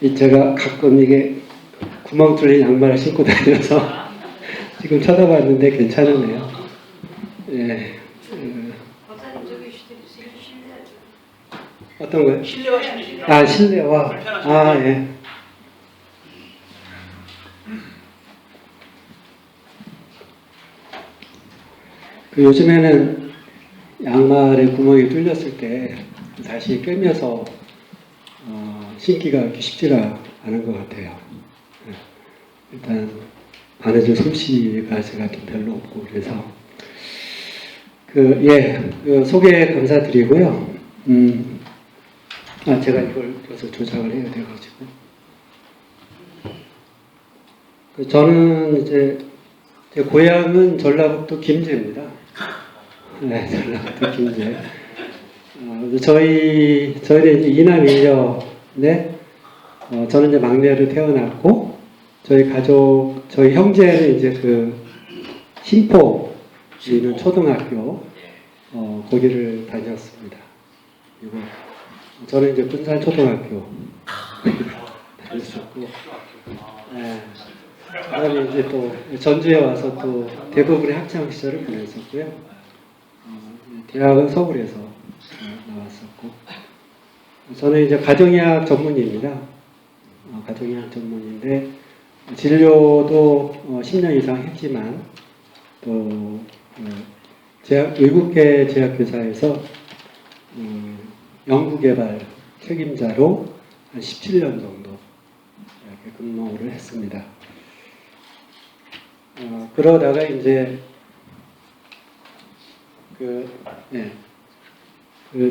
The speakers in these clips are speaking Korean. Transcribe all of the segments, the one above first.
제가 가끔 이게 구멍 뚫린 양말을 신고 다녀서 지금 쳐다봤는데 괜찮으네요. 예. 박사님 저기 실내 어떤 거요? 실내화 신으시면 아, 실내화. 아, 예. 요즘에는 양말에 구멍이 뚫렸을 때 다시 꿰매서 신기가 쉽지가 않은 것 같아요. 예. 일단 바느질 솜씨가 제가 좀 별로 없고 그래서 소개 감사드리고요. 제가 이걸 그래서 조작을 해야 돼가지고 저는 이제 제 고향은 전라북도 김제입니다. 네, 전라북도 김제. 저희는 이제 이남 일녀인데, 저는 이제 막내로 태어났고, 저희 가족, 저희 형제는 이제 신포 있는 초등학교, 거기를 다녔습니다. 그리고 저는 이제 군산 초등학교 다녔었고, 네. 그다음에 이제 또 전주에 와서 또 대부분의 학창 시절을 보냈었고요. 대학은 서울에서 나왔었고, 저는 이제 가정의학 전문의입니다. 가정의학 전문의인데 진료도 10년 이상 했지만 또 외국계 제약회사에서 연구개발 책임자로 한 17년 정도 이렇게 근무를 했습니다. 그러다가 이제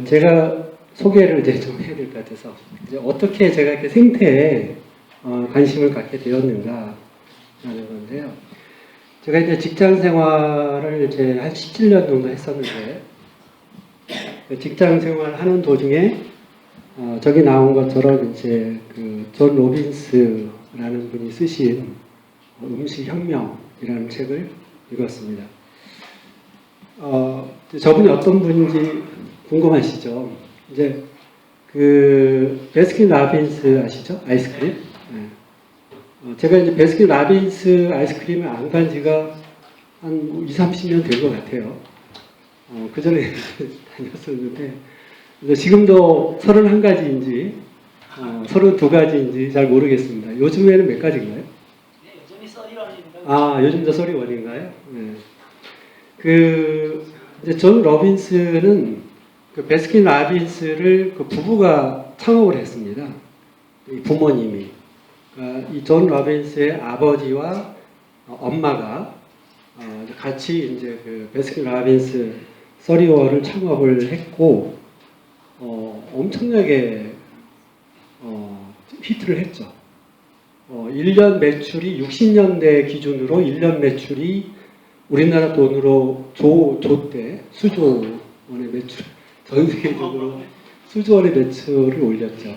제가 소개를 이제 좀 해야 될 것 같아서 이제 어떻게 제가 이렇게 생태에 관심을 갖게 되었는가 하는 건데요. 제가 이제 직장 생활을 이제 한 17년 정도 했었는데 직장 생활 하는 도중에 저기 나온 것처럼 이제 존 로빈스라는 분이 쓰신 음식혁명이라는 책을 읽었습니다. 저분이 어떤 분인지 궁금하시죠? 이제 베스킨 라빈스 아시죠? 아이스크림? 네. 제가 이제 베스킨 라빈스 아이스크림을 안 간 지가 한 20, 30년 된 것 같아요. 그 전에 다녔었는데, 지금도 31가지인지, 32가지인지 잘 모르겠습니다. 요즘에는 몇 가지인가요? 네, 여전히 써리원입니다. 요즘도 써리원인가요? 네. 이제 존 로빈스는 베스킨 라빈스를 부부가 창업을 했습니다. 이 부모님이. 이 존 로빈스의 아버지와 엄마가 같이 이제 베스킨 라빈스 써리원을 창업을 했고, 엄청나게 히트를 했죠. 1년 매출이 60년대 기준으로 1년 매출이 우리나라 돈으로 수조 원의 매출, 전 세계적으로 수조 원의 매출을 올렸죠.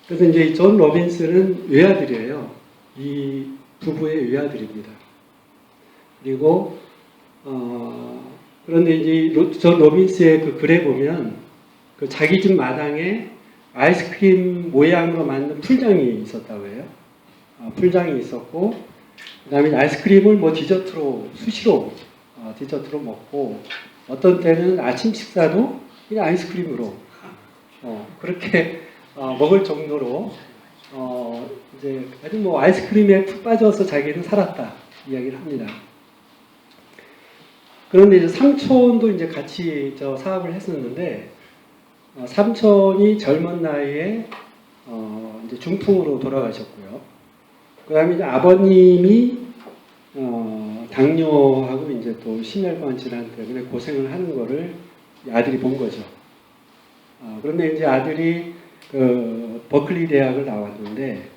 그래서 이제 이 존 로빈스는 외아들이에요. 이 부부의 외아들입니다. 그리고, 그런데 이제 존 로빈스의 글에 보면 자기 집 마당에 아이스크림 모양으로 만든 풀장이 있었다고 해요. 풀장이 있었고, 그 다음에 아이스크림을 뭐 디저트로, 수시로 디저트로 먹고, 어떤 때는 아침 식사도 그냥 아이스크림으로, 그렇게 먹을 정도로, 이제 아주 뭐 아이스크림에 푹 빠져서 자기는 살았다, 이야기를 합니다. 그런데 이제 삼촌도 이제 같이 사업을 했었는데, 삼촌이 젊은 나이에, 이제 중풍으로 돌아가셨고요. 그 다음에 이제 아버님이 당뇨하고 이제 또 심혈관 질환 때문에 고생을 하는 거를 아들이 본 거죠. 그런데 이제 아들이 버클리 대학을 나왔는데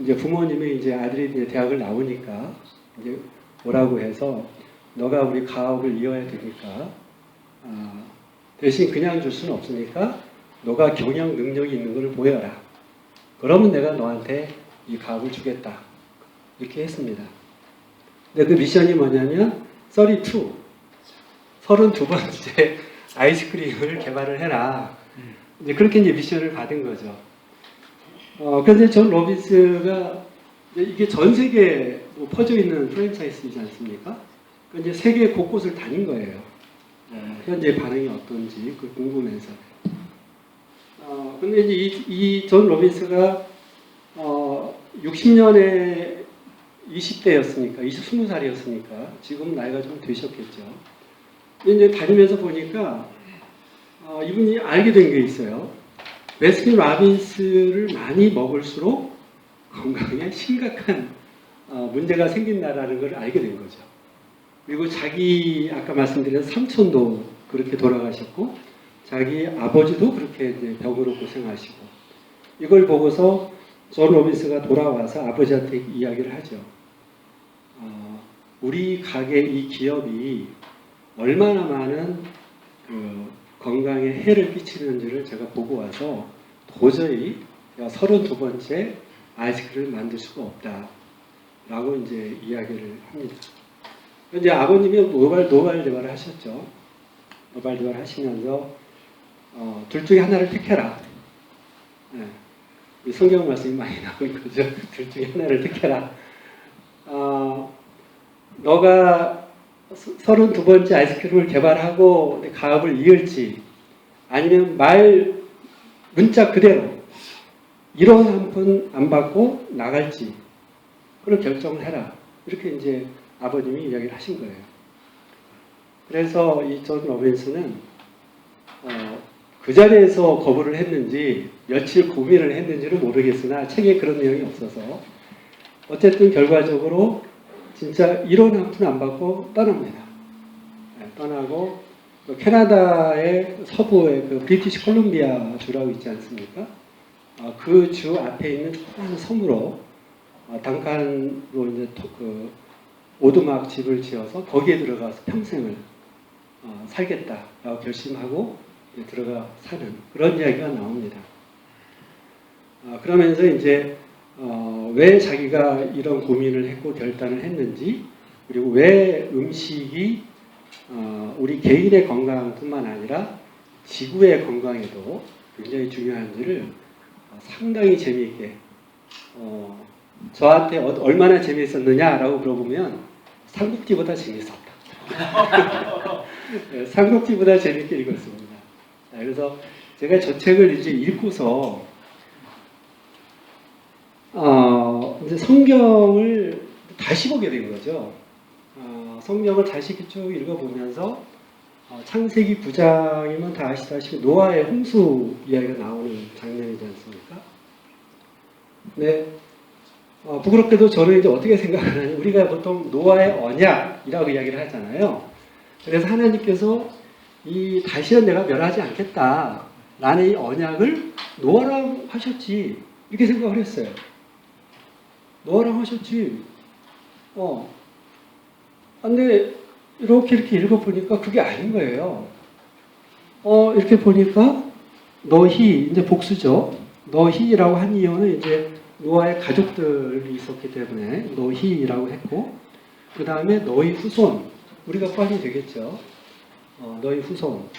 이제 부모님이 이제 아들이 이제 대학을 나오니까 이제 뭐라고 해서 너가 우리 가업을 이어야 되니까 대신 그냥 줄 수는 없으니까 너가 경영 능력이 있는 걸 보여라. 그러면 내가 너한테 이 가업을 주겠다. 이렇게 했습니다. 근데 그 미션이 뭐냐면 32번째 아이스크림을 개발을 해라. 이제 그렇게 이제 미션을 받은 거죠. 그런데 존 로빈스가 이게 전 세계에 뭐 퍼져 있는 프랜차이즈이지 않습니까? 그러니까 이제 세계 곳곳을 다닌 거예요. 현재 반응이 어떤지 그 궁금해서. 근데 이제 이 존 로빈스가 60년에 20대였으니까, 20살이었으니까 지금 나이가 좀 되셨겠죠. 이제 다니면서 보니까 이분이 알게 된 게 있어요. 베스킨 라빈스를 많이 먹을수록 건강에 심각한 문제가 생긴다라는 걸 알게 된 거죠. 그리고 자기 아까 말씀드린 삼촌도 그렇게 돌아가셨고 자기 아버지도 그렇게 이제 병으로 고생하시고 이걸 보고서 존 로빈스가 돌아와서 아버지한테 이야기를 하죠. 우리 가게 이 기업이 얼마나 많은 그 건강에 해를 끼치는지를 제가 보고 와서 도저히 32번째 아이스크림을 만들 수가 없다라고 이제 이야기를 합니다. 이제 아버님이 노발대발을 하셨죠. 노발대발 하시면서 둘 중에 하나를 택해라. 네. 성경 말씀이 많이 나오는 거죠. 둘 중에 하나를 택해라. 너가 32번째 아이스크림을 개발하고 가업을 이을지 아니면 문자 그대로 1원 한 푼 안 받고 나갈지 그걸 결정을 해라. 이렇게 이제 아버님이 이야기를 하신 거예요. 그래서 이 존 로빈스는 그 자리에서 거부를 했는지 며칠 고민을 했는지는 모르겠으나 책에 그런 내용이 없어서 어쨌든 결과적으로 진짜 1원 한 푼 안 받고 떠납니다. 네, 떠나고 캐나다의 서부의 그 브리티시 콜룸비아 주라고 있지 않습니까? 그 주 앞에 있는 조그마한 섬으로 단칸으로 이제 그 오두막 집을 지어서 거기에 들어가서 평생을 살겠다라고 결심하고 들어가 사는 그런 이야기가 나옵니다. 그러면서 이제 왜 자기가 이런 고민을 했고 결단을 했는지 그리고 왜 음식이 우리 개인의 건강뿐만 아니라 지구의 건강에도 굉장히 중요한지를 상당히 재미있게 저한테 얼마나 재미있었느냐라고 물어보면 삼국지보다 재미있었다. 삼국지보다 재미있게 읽었습니다. 그래서 제가 저 책을 이제 읽고서 이제 성경을 다시 보게 된 거죠. 성경을 다시 쭉 읽어보면서 창세기 9장이면 다 아시다시피 노아의 홍수 이야기가 나오는 장면이지 않습니까? 네. 부끄럽게도 저는 이제 어떻게 생각을 하냐면 우리가 보통 노아의 언약이라고 이야기를 하잖아요. 그래서 하나님께서 다시는 내가 멸하지 않겠다 라는 이 언약을 노아랑 하셨지 이렇게 생각을 했어요. 노아랑 하셨지. 근데 이렇게 읽어보니까 그게 아닌 거예요. 이렇게 보니까 너희 이제 복수죠. 너희라고 한 이유는 이제 노아의 가족들이 있었기 때문에 너희라고 했고 그 다음에 너희 후손 우리가 포함이 되겠죠. 너희 후손.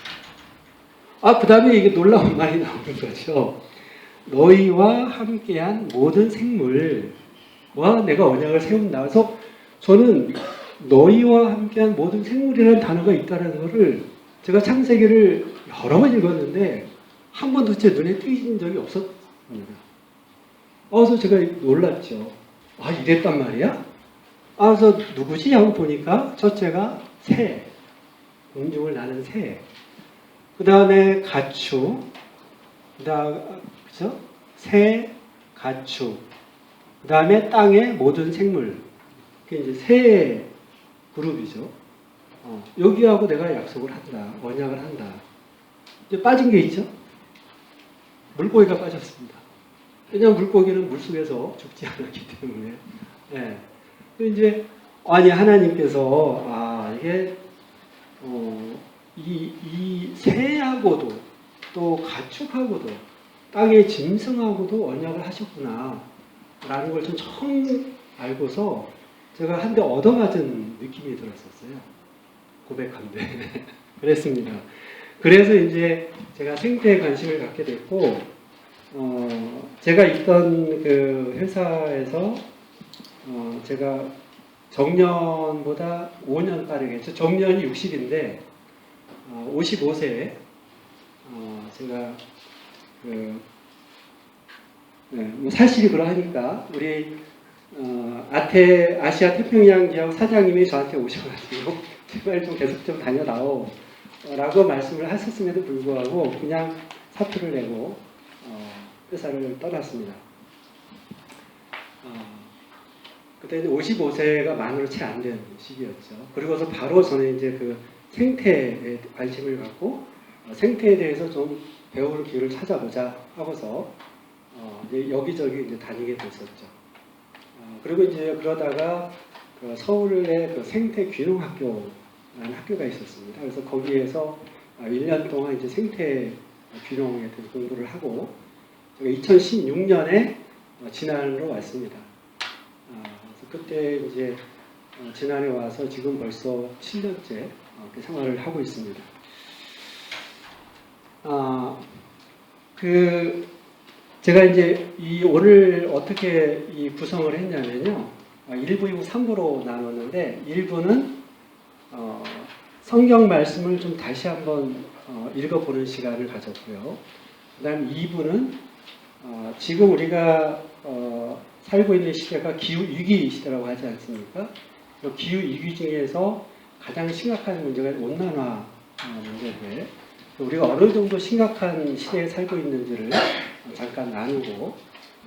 그 다음에 이게 놀라운 말이 나오는 거죠. 너희와 함께한 모든 생물과 내가 언약을 세운다. 그래서 저는 너희와 함께한 모든 생물이라는 단어가 있다는 것을 제가 창세기를 여러 번 읽었는데 한 번도 제 눈에 띄신 적이 없었습니다. 그래서 제가 놀랐죠. 이랬단 말이야? 그래서 누구지? 하고 보니까 첫째가 새, 공중을 나는 새. 그 다음에 가축, 그죠? 새, 가축. 그 다음에 땅의 모든 생물. 그게 이제 새 그룹이죠. 여기하고 내가 약속을 한다, 언약을 한다. 이제 빠진 게 있죠? 물고기가 빠졌습니다. 왜냐하면 물고기는 물속에서 죽지 않았기 때문에. 네. 이제 하나님께서 이게 이 새하고도 또 가축하고도 땅의 짐승하고도 언약을 하셨구나 라는 걸 좀 처음 알고서 제가 한 대 얻어맞은 느낌이 들었었어요. 고백한데 그랬습니다. 그래서 이제 제가 생태에 관심을 갖게 됐고 제가 있던 그 회사에서 제가 정년보다 5년 빠르겠죠. 정년이 60인데 55세에 제가 그 뭐 사실이 그러하니까 우리 아시아 태평양 지역 사장님이 저한테 오셔가지고 제발 좀 계속 좀 다녀다오 라고 말씀을 하셨음에도 불구하고 그냥 사표를 내고 회사를 떠났습니다. 그때는 55세가 만으로 채 안 된 시기였죠. 그리고서 바로 저는 이제 그 생태에 관심을 갖고 생태에 대해서 좀 배울 기회를 찾아보자 하고서 이제 여기저기 이제 다니게 됐었죠. 그리고 이제 그러다가 그 서울의 그 생태 귀농학교라는 학교가 있었습니다. 그래서 거기에서 1년 동안 이제 생태 귀농에 대해서 공부를 하고 제가 2016년에 진안으로 왔습니다. 그래서 그때 이제 진안에 와서 지금 벌써 7년째 생활을 하고 있습니다. 제가 이제 오늘 어떻게 이 구성을 했냐면요. 1부, 2부, 3부로 나눴는데 1부는 성경 말씀을 좀 다시 한번 읽어보는 시간을 가졌고요. 그 다음 2부는 지금 우리가 살고 있는 시대가 기후위기 시대라고 하지 않습니까? 기후위기 중에서 가장 심각한 문제가 온난화 문제인데 우리가 어느 정도 심각한 시대에 살고 있는지를 잠깐 나누고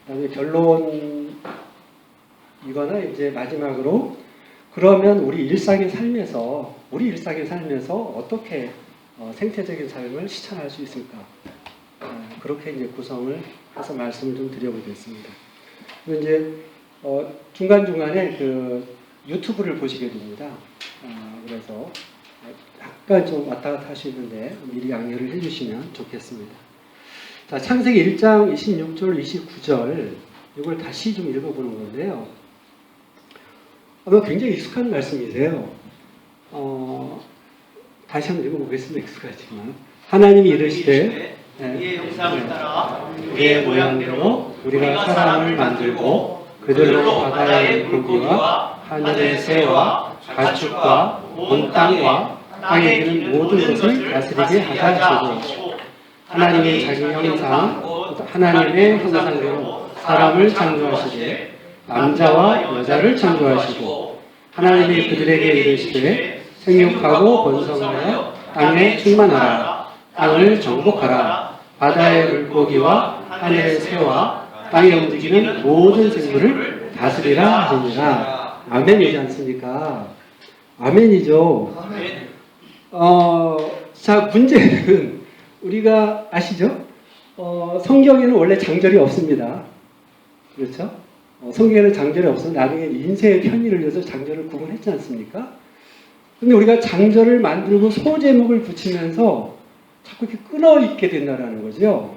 그다음에 결론이거나 이제 마지막으로 그러면 우리 일상의 삶에서 어떻게 생태적인 삶을 실천할 수 있을까? 그렇게 이제 구성을 해서 말씀을 좀 드려보겠습니다. 그리고 이제 중간중간에 그 유튜브를 보시게 됩니다. 그래서 약간 좀 왔다 갔다 하시는데 미리 양해를 해주시면 좋겠습니다. 자, 창세기 1장 26절, 29절 이걸 다시 좀 읽어보는 건데요. 아마 굉장히 익숙한 말씀이세요. 다시 한번 읽어보겠습니다. 익숙하지만 하나님이 이르시되 우리의 형상을 따라 우리의 모양대로 우리가 사람을 만들고 그들로 바다의 물고기와 하늘의 새와 가축과 온 땅과 땅에 있는 모든 것을 다스리게 하자 하시고 하나님이 자기 형상 하나님의 형상대로 사람을 창조하시되 남자와 여자를 창조하시고 하나님이 그들에게 이르시되 생육하고 번성하여 땅에 충만하라 땅을 정복하라 바다의 물고기와 하늘의 새와 땅에 움직이는 모든 생물을 다스리라 하시니라. 아멘이지 않습니까? 아멘이죠. 자, 문제는 우리가 아시죠? 성경에는 원래 장절이 없습니다. 그렇죠? 성경에는 장절이 없어서 나중에 인쇄의 편의를 위해서 장절을 구분했지 않습니까? 근데 우리가 장절을 만들고 소제목을 붙이면서 자꾸 이렇게 끊어 있게 된다는 거죠.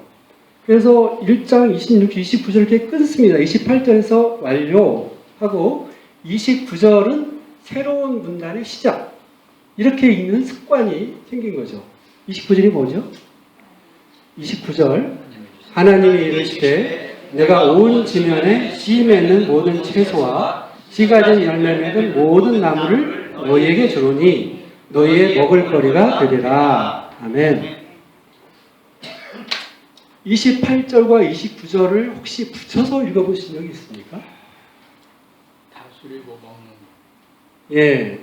그래서 1장 26, 29절 이렇게 끊습니다. 28절에서 완료하고 29절은 새로운 문단의 시작. 이렇게 읽는 습관이 생긴 거죠. 29절이 뭐죠? 29절 하나님이 이르시되 내가 온 지면에 씨 맺는 모든 채소와 씨가 된 열매 맺은 모든 나무를 너희에게 주노니 너희의 먹을 거리가 되리라. 아멘. 28절과 29절을 혹시 붙여서 읽어보신 적이 있습니까? 다스리고 먹는. 예.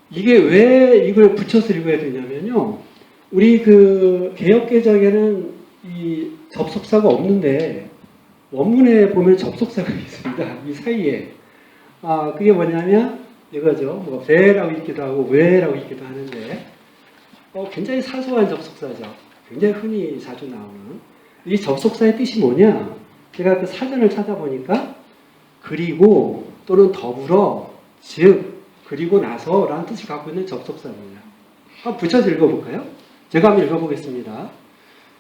이게 왜 이걸 붙여서 읽어야 되냐면요. 우리 그 개역개정에는 이 접속사가 없는데 원문에 보면 접속사가 있습니다. 이 사이에. 그게 뭐냐면 이거죠. 뭐 배라고 있기도 하고 왜라고 있기도 하는데 굉장히 사소한 접속사죠. 굉장히 흔히 자주 나오는. 이 접속사의 뜻이 뭐냐? 제가 그 사전을 찾아보니까 그리고 또는 더불어 즉 그리고 나서라는 뜻을 갖고 있는 접속사입니다. 한번 붙여서 읽어볼까요? 제가 한번 읽어보겠습니다.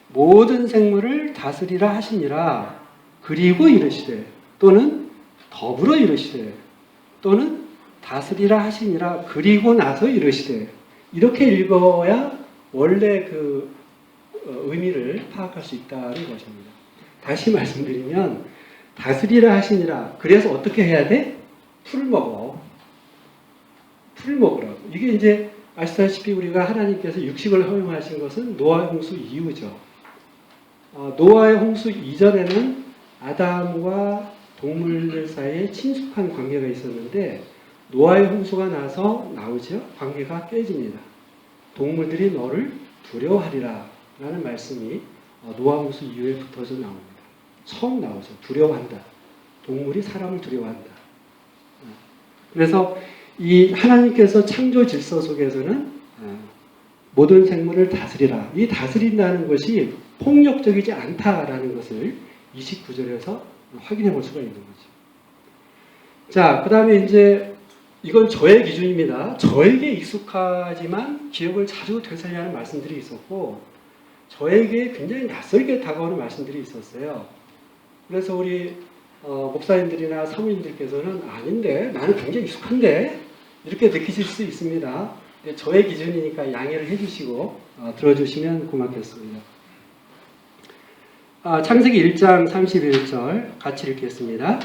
모든 생물을 다스리라 하시니라. 그리고 이르시되 또는 더불어 이르시되 또는 다스리라 하시니라. 그리고 나서 이르시되 이렇게 읽어야 원래 그 의미를 파악할 수 있다는 것입니다. 다시 말씀드리면 다스리라 하시니라. 그래서 어떻게 해야 돼? 풀을 먹어. 풀을 먹으라고. 이게 이제 아시다시피 우리가 하나님께서 육식을 허용하신 것은 노아의 홍수 이후죠. 노아의 홍수 이전에는 아담과 동물들 사이에 친숙한 관계가 있었는데 노아의 홍수가 나서 나오죠. 관계가 깨집니다. 동물들이 너를 두려워하리라 라는 말씀이 노아 홍수 이후에 붙어서 나옵니다. 처음 나오죠. 두려워한다. 동물이 사람을 두려워한다. 그래서 이 하나님께서 창조 질서 속에서는 모든 생물을 다스리라. 이 다스린다는 것이 폭력적이지 않다라는 것을 29절에서 확인해 볼 수가 있는 거죠. 자, 그 다음에 이제 이건 저의 기준입니다. 저에게 익숙하지만 기억을 자주 되살리는 말씀들이 있었고 저에게 굉장히 낯설게 다가오는 말씀들이 있었어요. 그래서 우리 목사님들이나 사모님들께서는 아닌데 나는 굉장히 익숙한데 이렇게 느끼실 수 있습니다. 저의 기준이니까 양해를 해주시고 들어주시면 고맙겠습니다. 창세기 1장 31절 같이 읽겠습니다.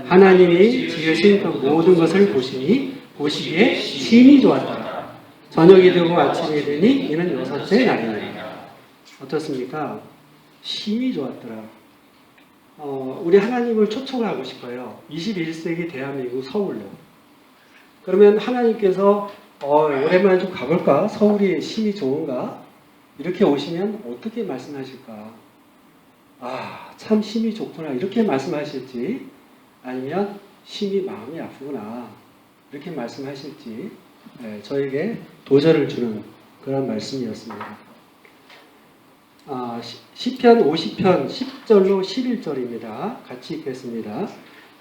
하나님이 지으신 그 모든 것을 보시니 보시기에 심히 좋았더라. 저녁이 되고 아침이 되니 이는 여섯째 날이니라. 어떻습니까? 심히 좋았더라. 우리 하나님을 초청하고 싶어요. 21세기 대한민국 서울로. 그러면 하나님께서 오랜만에 좀 가볼까? 서울이 심히 좋은가? 이렇게 오시면 어떻게 말씀하실까? 참 심히 좋구나. 이렇게 말씀하실지 아니면 심히 마음이 아프구나. 이렇게 말씀하실지 저에게 도전을 주는 그런 말씀이었습니다. 시편 50편 10절로 11절입니다. 같이 읽겠습니다.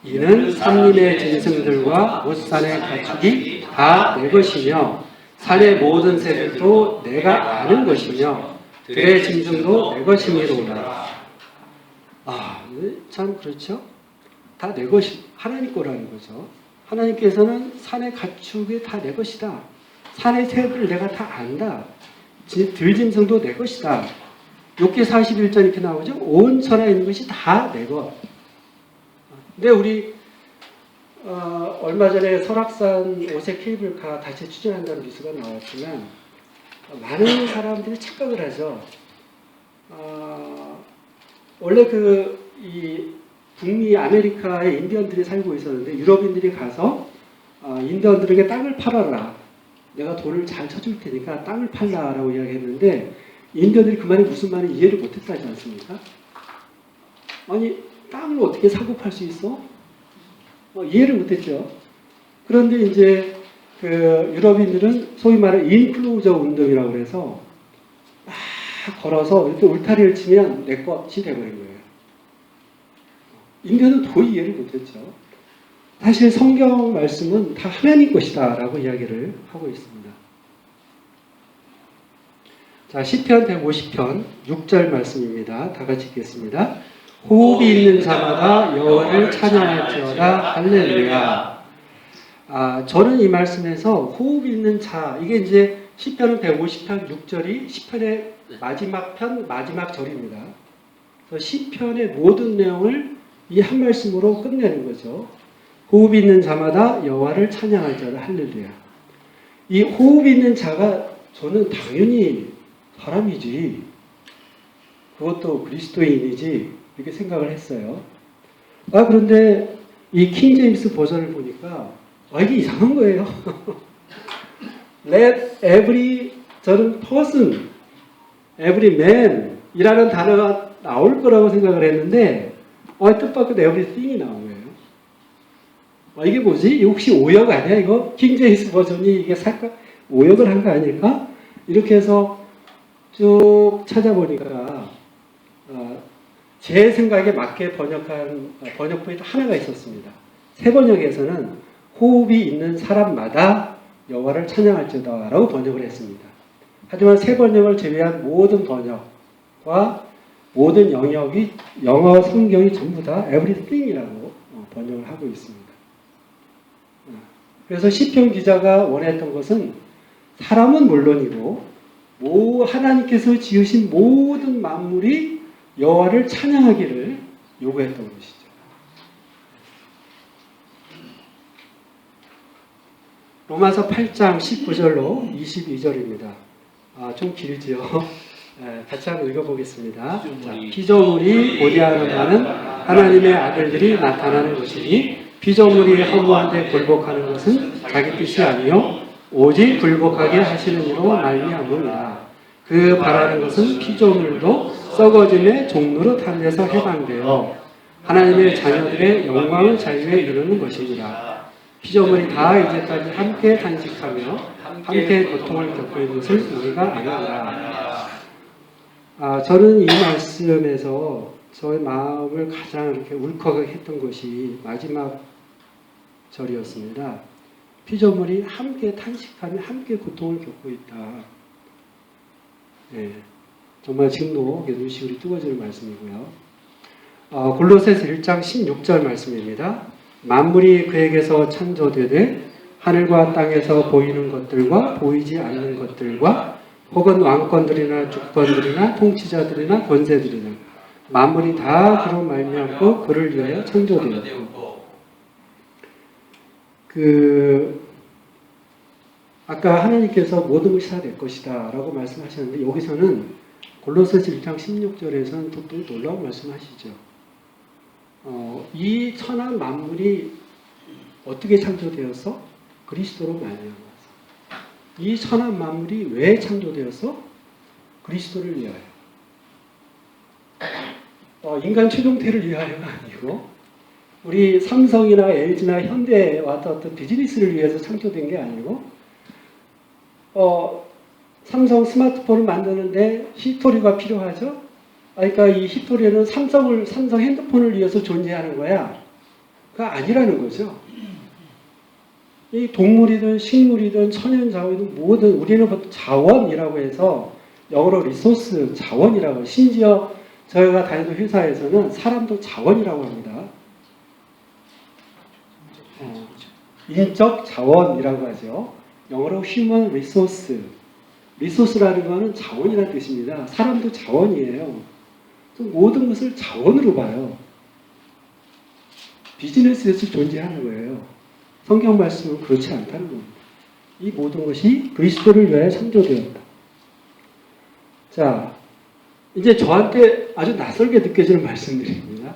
이는 산림의 짐승들과 못산의 가축이 다 내 것이며 산의 모든 새들도 내가 아는 것이며 들의 짐승도 내 것이니로다. 참 그렇죠? 다 내 것이 하나님 거라는 거죠. 하나님께서는 산의 가축이 다 내 것이다. 산의 새들을 내가 다 안다. 들짐승도 내 것이다. 욥기 41절 이렇게 나오죠. 온 천하에 있는 것이 다 내 것. 근데 우리 얼마 전에 설악산 오색 케이블카 다시 추진한다는 뉴스가 나왔지만 많은 사람들이 착각을 하죠. 원래 이 북미 아메리카에 인디언들이 살고 있었는데 유럽인들이 가서 인디언들에게 땅을 팔아라. 내가 돈을 잘 쳐줄 테니까 땅을 팔라라고 이야기했는데 인디언들이 그 말이 무슨 말인지 이해를 못했다지 않습니까? 아니 땅을 어떻게 사고 팔 수 있어? 이해를 못했죠. 그런데 이제 그 유럽인들은 소위 말하는 인플루저 운동이라고 해서 막 걸어서 이렇게 울타리를 치면 내 것이 돼버린 거예요. 인디언은 도저히 이해를 못했죠. 사실 성경 말씀은 다 하나님 것이다 라고 이야기를 하고 있습니다. 자, 시편 150편 6절 말씀입니다. 다 같이 읽겠습니다. 호흡이 있는 자마다 여호와를 찬양할지어다. 할렐루야. 저는 이 말씀에서 호흡이 있는 자, 이게 이제 시편은 150편 6절이 시편의 마지막 편 마지막 절입니다. 그래서 시편의 모든 내용을 이 한 말씀으로 끝내는 거죠. 호흡이 있는 자마다 여호와를 찬양할지어다. 할렐루야. 이 호흡이 있는 자가 저는 당연히 사람이지, 그것도 그리스도인이지 이렇게 생각을 했어요. 그런데 이 킹제임스 버전을 보니까 이게 이상한 거예요. Let every 저는 person, every man 이라는 단어가 나올 거라고 생각을 했는데 뜻밖의 everything이 나온 거예요. 이게 뭐지? 이거 혹시 오역 아니야? 이거 킹제임스 버전이 이게 오역을 한 거 아닐까? 이렇게 해서 쭉 찾아보니까 제 생각에 맞게 번역한 번역본이 하나가 있었습니다. 새 번역에서는 호흡이 있는 사람마다 여호와를 찬양할지어다 라고 번역을 했습니다. 하지만 새 번역을 제외한 모든 번역과 모든 영역이 영어 성경이 전부 다 everything이라고 번역을 하고 있습니다. 그래서 시편 기자가 원했던 것은 사람은 물론이고 하나님께서 지으신 모든 만물이 여호와를 찬양하기를 요구했던 것이죠. 로마서 8장 19절로 22절입니다. 좀 길지요. 같이 한번 읽어보겠습니다. 자, 피조물이 보리하는 바는 하나님의 아들들이 나타나는 것이니 피조물이 허무한데 굴복하는 것은 자기 뜻이 아니요 오직 굴복하게 하시는 이로 말미암음이라. 그 바라는 것은 피조물도 썩어짐의 종로로 탄데서 해방되어 하나님의 자녀들의 영광을 자유에 이루는 것이니라. 피조물이 다 이제까지 함께 단식하며 함께 고통을 겪고 있는 것을 우리가 아노라. 저는 이 말씀에서 저의 마음을 가장 이렇게 울컥하게 했던 것이 마지막 절이었습니다. 피조물이 함께 탄식하며 함께 고통을 겪고 있다. 네, 정말 지금도 눈시울이 뜨거워지는 말씀이고요. 골로새서 1장 16절 말씀입니다. 만물이 그에게서 창조되되 하늘과 땅에서 보이는 것들과 보이지 않는 것들과 혹은 왕권들이나 주권들이나 통치자들이나 권세들이나 만물이 다 그로 말미암고 그를 위하여 창조되었고. 아까 하나님께서 모든 것이 다 내 것이다 라고 말씀하셨는데 여기서는 골로새서 1장 16절에서는 또 놀라운 말씀하시죠. 이 천한 만물이 어떻게 창조되어서 그리스도로 말미암아서 이 천한 만물이 왜 창조되어서 그리스도를 위하여 인간 최종태를 위하여가 아니고 우리 삼성이나 LG나 현대와 어떤 비즈니스를 위해서 창조된 게 아니고 삼성 스마트폰을 만드는데 히스토리가 필요하죠. 그러니까 이 히스토리는 삼성 핸드폰을 위해서 존재하는 거야. 그가 아니라는 거죠. 이 동물이든 식물이든 천연자원이든 모든 우리는 보통 자원이라고 해서 영어로 리소스 자원이라고 심지어 저희가 다니는 회사에서는 사람도 자원이라고 합니다. 인적 자원이라고 하죠. 영어로 human resource. 리소스라는 것은 자원이라는 뜻입니다. 사람도 자원이에요. 모든 것을 자원으로 봐요. 비즈니스에서 존재하는 거예요. 성경 말씀은 그렇지 않다는 겁니다. 이 모든 것이 그리스도를 위하여 창조되었다. 자, 이제 저한테 아주 낯설게 느껴지는 말씀들입니다.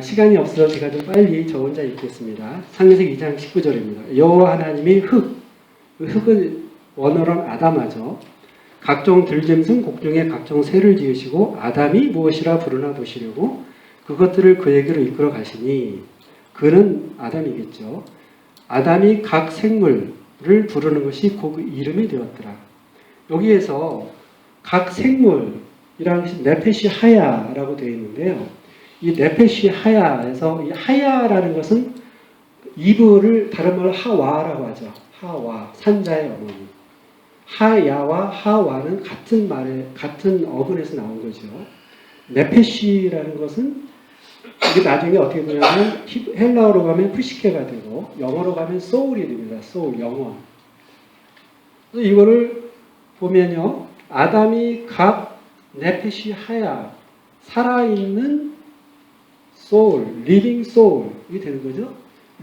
시간이 없어서 제가 좀 빨리 저 혼자 읽겠습니다. 창세기 2장 19절입니다. 여호와 하나님이 흙은 원어로는 아담하죠. 각종 들짐승 곡중에 각종 새를 지으시고 아담이 무엇이라 부르나 보시려고 그것들을 그에게로 이끌어 가시니 그는 아담이겠죠. 아담이 각 생물을 부르는 것이 그 이름이 되었더라. 여기에서 각 생물이라는 것이 네페시 하야라고 되어 있는데요. 이 네페시 하야에서 이 하야라는 것은 이브를 다른 말로 하와라고 하죠. 하와, 산자의 어머니. 하야와 하와는 같은 어근에서 나온 거죠. 네페시라는 것은 이게 나중에 어떻게 보냐면 헬라어로 가면 푸시케가 되고 영어로 가면 소울이 됩니다. 소울, 영혼. 그래서 이거를 보면요. 아담이 각 네페시 하야, 살아있는 소울, 리빙 소울이 되는 거죠.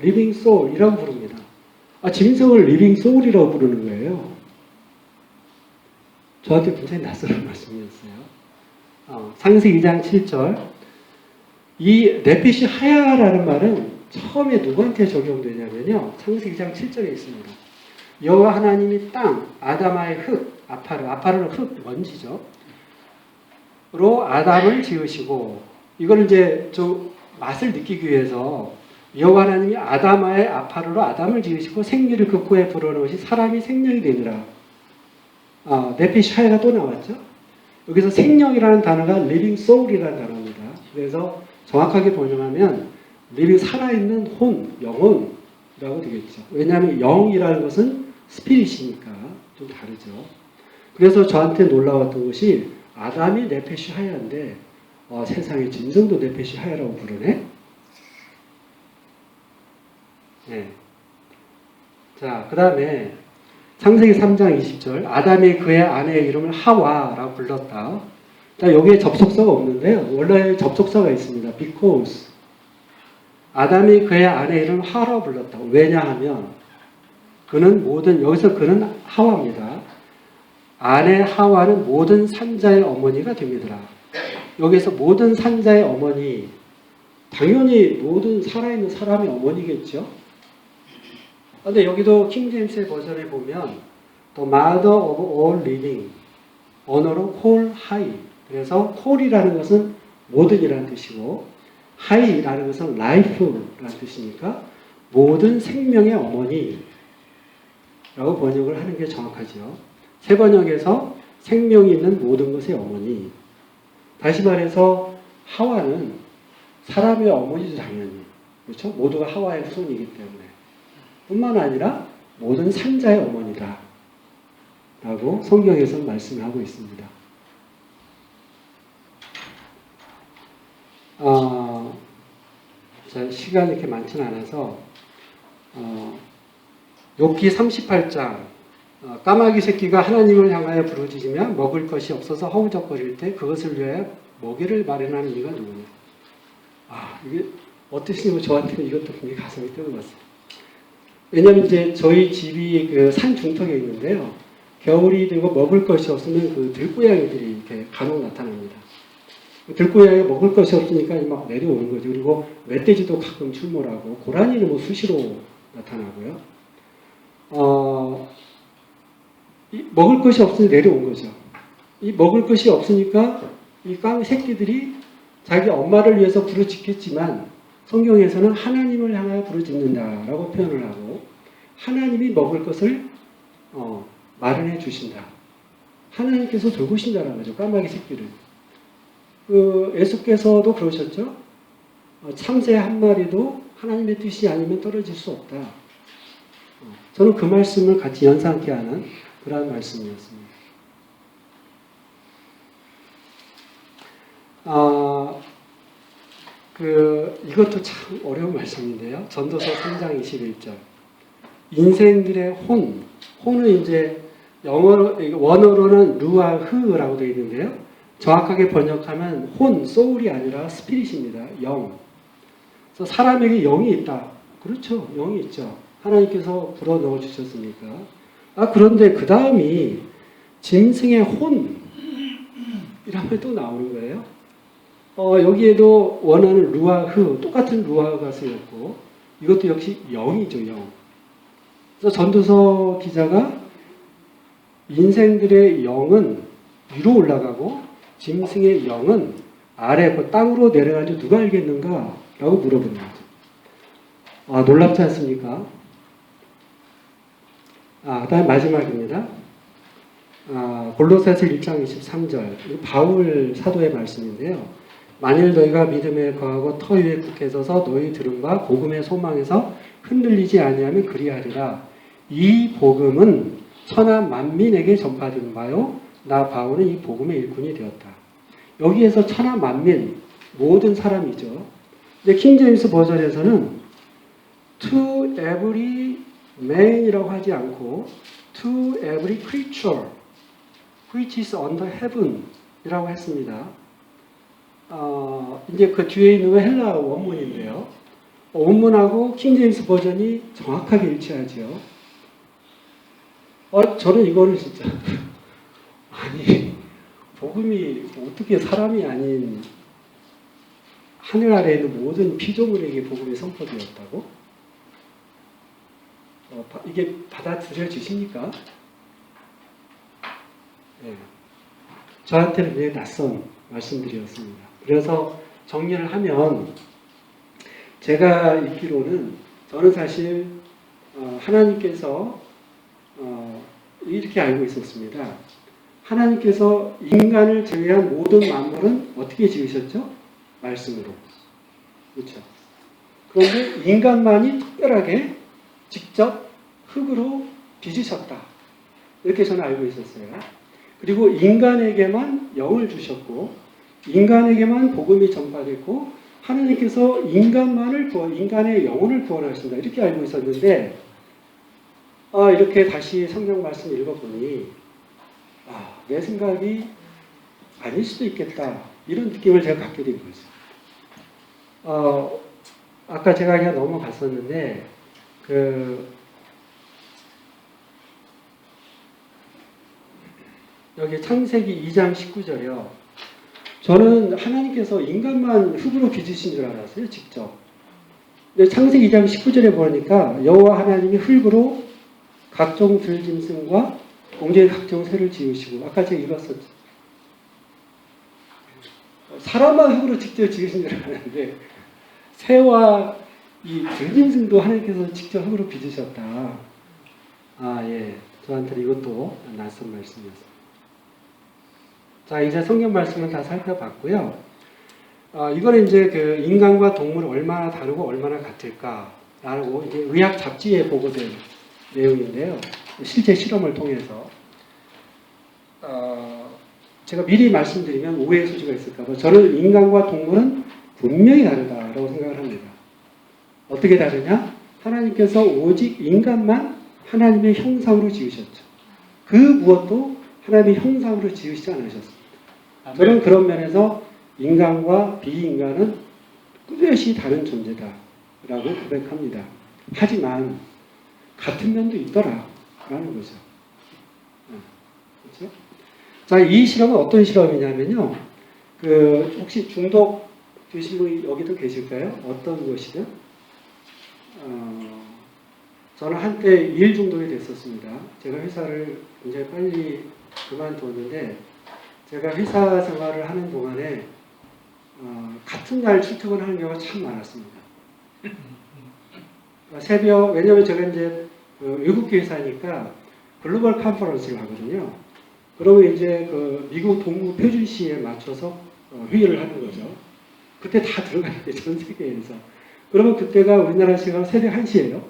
리빙 소울이라고 부릅니다. 짐승을 리빙 소울이라고 부르는 거예요. 저한테 굉장히 낯설은 말씀이었어요. 창세기 2장 7절. 이 네페시 하야라는 말은 처음에 누구한테 적용되냐면요. 창세기 2장 7절에 있습니다. 여호와 하나님이 땅, 아담아의 흙, 아파르는 흙, 먼지죠. 로 아담을 지으시고, 이걸 이제 좀 맛을 느끼기 위해서 여호와 하나님이 아담아의 아파르로 아담을 지으시고 생리를 그 코에 불어넣으시 사람이 생명이 되니라. 네페시 하야가 또 나왔죠. 여기서 생명이라는 단어가 living soul이라는 단어입니다. 그래서 정확하게 번역하면 living 살아있는 혼, 영혼이라고 되겠죠. 왜냐하면 영이라는 것은 스피릿이니까 좀 다르죠. 그래서 저한테 놀라웠던 것이 아담이 네페시 하야인데 세상에 짐승도 네페시 하야라고 부르네. 네. 자, 그 다음에 창세기 3장 20절 아담이 그의 아내의 이름을 하와라고 불렀다. 자, 여기에 접속사가 없는데요. 원래 접속사가 있습니다. because. 아담이 그의 아내 이름 하라 불렀다. 왜냐하면 그는 여기서 그는 하와입니다. 아내 하와는 모든 산자의 어머니가 됩니다. 여기서 모든 산자의 어머니, 당연히 모든 살아있는 사람의 어머니겠죠. 그런데 여기도 킹제임스의 버전에 보면 The mother of all living, 언어로 call high. 그래서 call이라는 것은 모든이라는 뜻이고 high라는 것은 life라는 뜻이니까 모든 생명의 어머니라고 번역을 하는 게 정확하죠. 새 번역에서 생명이 있는 모든 것의 어머니. 다시 말해서 하와는 사람의 어머니도 당연히. 그렇죠? 모두가 하와의 후손이기 때문에. 뿐만 아니라 모든 산자의 어머니다. 라고 성경에서 말씀하고 있습니다. 시간이 이렇게 많지는 않아서 욥기 38장 까마귀 새끼가 하나님을 향하여 부르짖으며 먹을 것이 없어서 허우적거릴 때 그것을 위하여 먹이를 마련하는 이가 누구냐. 이게 어떠시냐고 저한테는 이것도 굉장히 가슴이 뜨거웠어요. 왜냐하면 이제 저희 집이 그 산 중턱에 있는데요. 겨울이 되고 먹을 것이 없으면 그 들고양이들이 이렇게 간혹 나타납니다. 들고양이가 먹을 것이 없으니까 막 내려오는 거죠. 그리고 멧돼지도 가끔 출몰하고 고라니는 뭐 수시로 나타나고요. 먹을 것이 없으니 내려온 거죠. 이 먹을 것이 없으니까 이 깡 새끼들이 자기 엄마를 위해서 부르짖겠지만 성경에서는 하나님을 향하여 부르짖는다라고 표현을 하고 하나님이 먹을 것을 마련해 주신다. 하나님께서 돌보신다라는 거죠. 까마귀 새끼를. 예수께서도 그러셨죠. 참새 한 마리도 하나님의 뜻이 아니면 떨어질 수 없다. 저는 그 말씀을 같이 연상케 하는 그러한 말씀이었습니다. 이것도 참 어려운 말씀인데요. 전도서 3장 21절. 인생들의 혼은 이제 원어로는 루아흐라고 되어 있는데요. 정확하게 번역하면 소울이 아니라 스피릿입니다. 영. 그래서 사람에게 영이 있다. 그렇죠. 영이 있죠. 하나님께서 불어 넣어 주셨으니까. 그런데 그 다음이 짐승의 혼이라는 게 또 나오는 거예요. 여기에도 원어는 루아흐, 똑같은 루아흐가 쓰였고, 이것도 역시 영이죠, 영. 그래서 전도서 기자가 인생들의 영은 위로 올라가고, 짐승의 영은 아래, 땅으로 내려가는지 누가 알겠는가? 라고 물어보는 거죠. 놀랍지 않습니까? 그 다음 마지막입니다. 골로새서 1장 23절. 바울 사도의 말씀인데요. 만일 너희가 믿음에 거하고 터 위에 굳게 서서 너희 들은 바 복음의 소망에서 흔들리지 아니하면 그리하리라. 이 복음은 천하 만민에게 전파된 바요. 나 바울은 이 복음의 일꾼이 되었다. 여기에서 천하 만민, 모든 사람이죠. 근데 킹제임스 버전에서는 to every man이라고 하지 않고 to every creature which is under heaven 이라고 했습니다. 이제 그 뒤에 있는 건 헬라 원문인데요. 원문하고 킹제임스 버전이 정확하게 일치하죠. 저는 이거는 진짜 복음이 어떻게 사람이 아닌 하늘 아래에 있는 모든 피조물에게 복음이 선포되었다고? 이게 받아들여지십니까? 네. 저한테는 굉장히 낯선 말씀드렸습니다. 그래서 정리를 하면 제가 읽기로는 저는 사실 하나님께서 이렇게 알고 있었습니다. 하나님께서 인간을 제외한 모든 만물은 어떻게 지으셨죠? 말씀으로. 그렇죠. 그런데 인간만이 특별하게 직접 흙으로 빚으셨다. 이렇게 저는 알고 있었어요. 그리고 인간에게만 영을 주셨고 인간에게만 복음이 전파됐고 하나님께서 인간의 영혼을 구원하신다. 이렇게 알고 있었는데 이렇게 다시 성경 말씀을 읽어보니 내 생각이 아닐 수도 있겠다. 이런 느낌을 제가 갖게 된 거죠. 아까 제가 그냥 넘어갔었는데, 여기 창세기 2장 19절이요. 저는 하나님께서 인간만 흙으로 빚으신 줄 알았어요, 직접. 근데 창세기 2장 19절에 보니까 여호와 하나님이 흙으로 각종 들짐승과 공중의 각종 새를 지으시고, 아까 제가 읽었었죠. 사람만 흙으로 직접 지으신 줄 알았는데 새와 이 들짐승도 하나님께서 직접 흙으로 빚으셨다. 예. 저한테는 이것도 낯선 말씀이었어요. 자, 이제 성경 말씀은 다 살펴봤고요. 이거는 이제 그 인간과 동물은 얼마나 다르고 얼마나 같을까라고 이제 의학 잡지에 보고된 내용인데요. 실제 실험을 통해서 제가 미리 말씀드리면 오해의 소지가 있을까봐 저는 인간과 동물은 분명히 다르다라고 생각을 합니다. 어떻게 다르냐? 하나님께서 오직 인간만 하나님의 형상으로 지으셨죠. 그 무엇도 하나님의 형상으로 지으시지 않으셨습니다. 저는 그런 면에서 인간과 비인간은 뚜렷이 다른 존재다라고 고백합니다. 하지만 같은 면도 있더라라는 거죠. 그렇죠? 자, 이 실험은 어떤 실험이냐면요. 혹시 중독 되신 분이 여기도 계실까요? 어떤 것이든? 저는 한때 일 중독이 됐었습니다. 제가 회사를 굉장히 빨리 그만뒀는데, 제가 회사 생활을 하는 동안에 같은 날 출퇴근을 하는 경우가 참 많았습니다. 왜냐면 제가 이제 외국계 회사니까 글로벌 컨퍼런스를 하거든요. 그러면 이제 미국 동부 표준시에 맞춰서 회의를 하는 거죠. 그때 다 들어가야 돼요, 전 세계에서. 그러면 그때가 우리나라 시간 새벽 1시예요.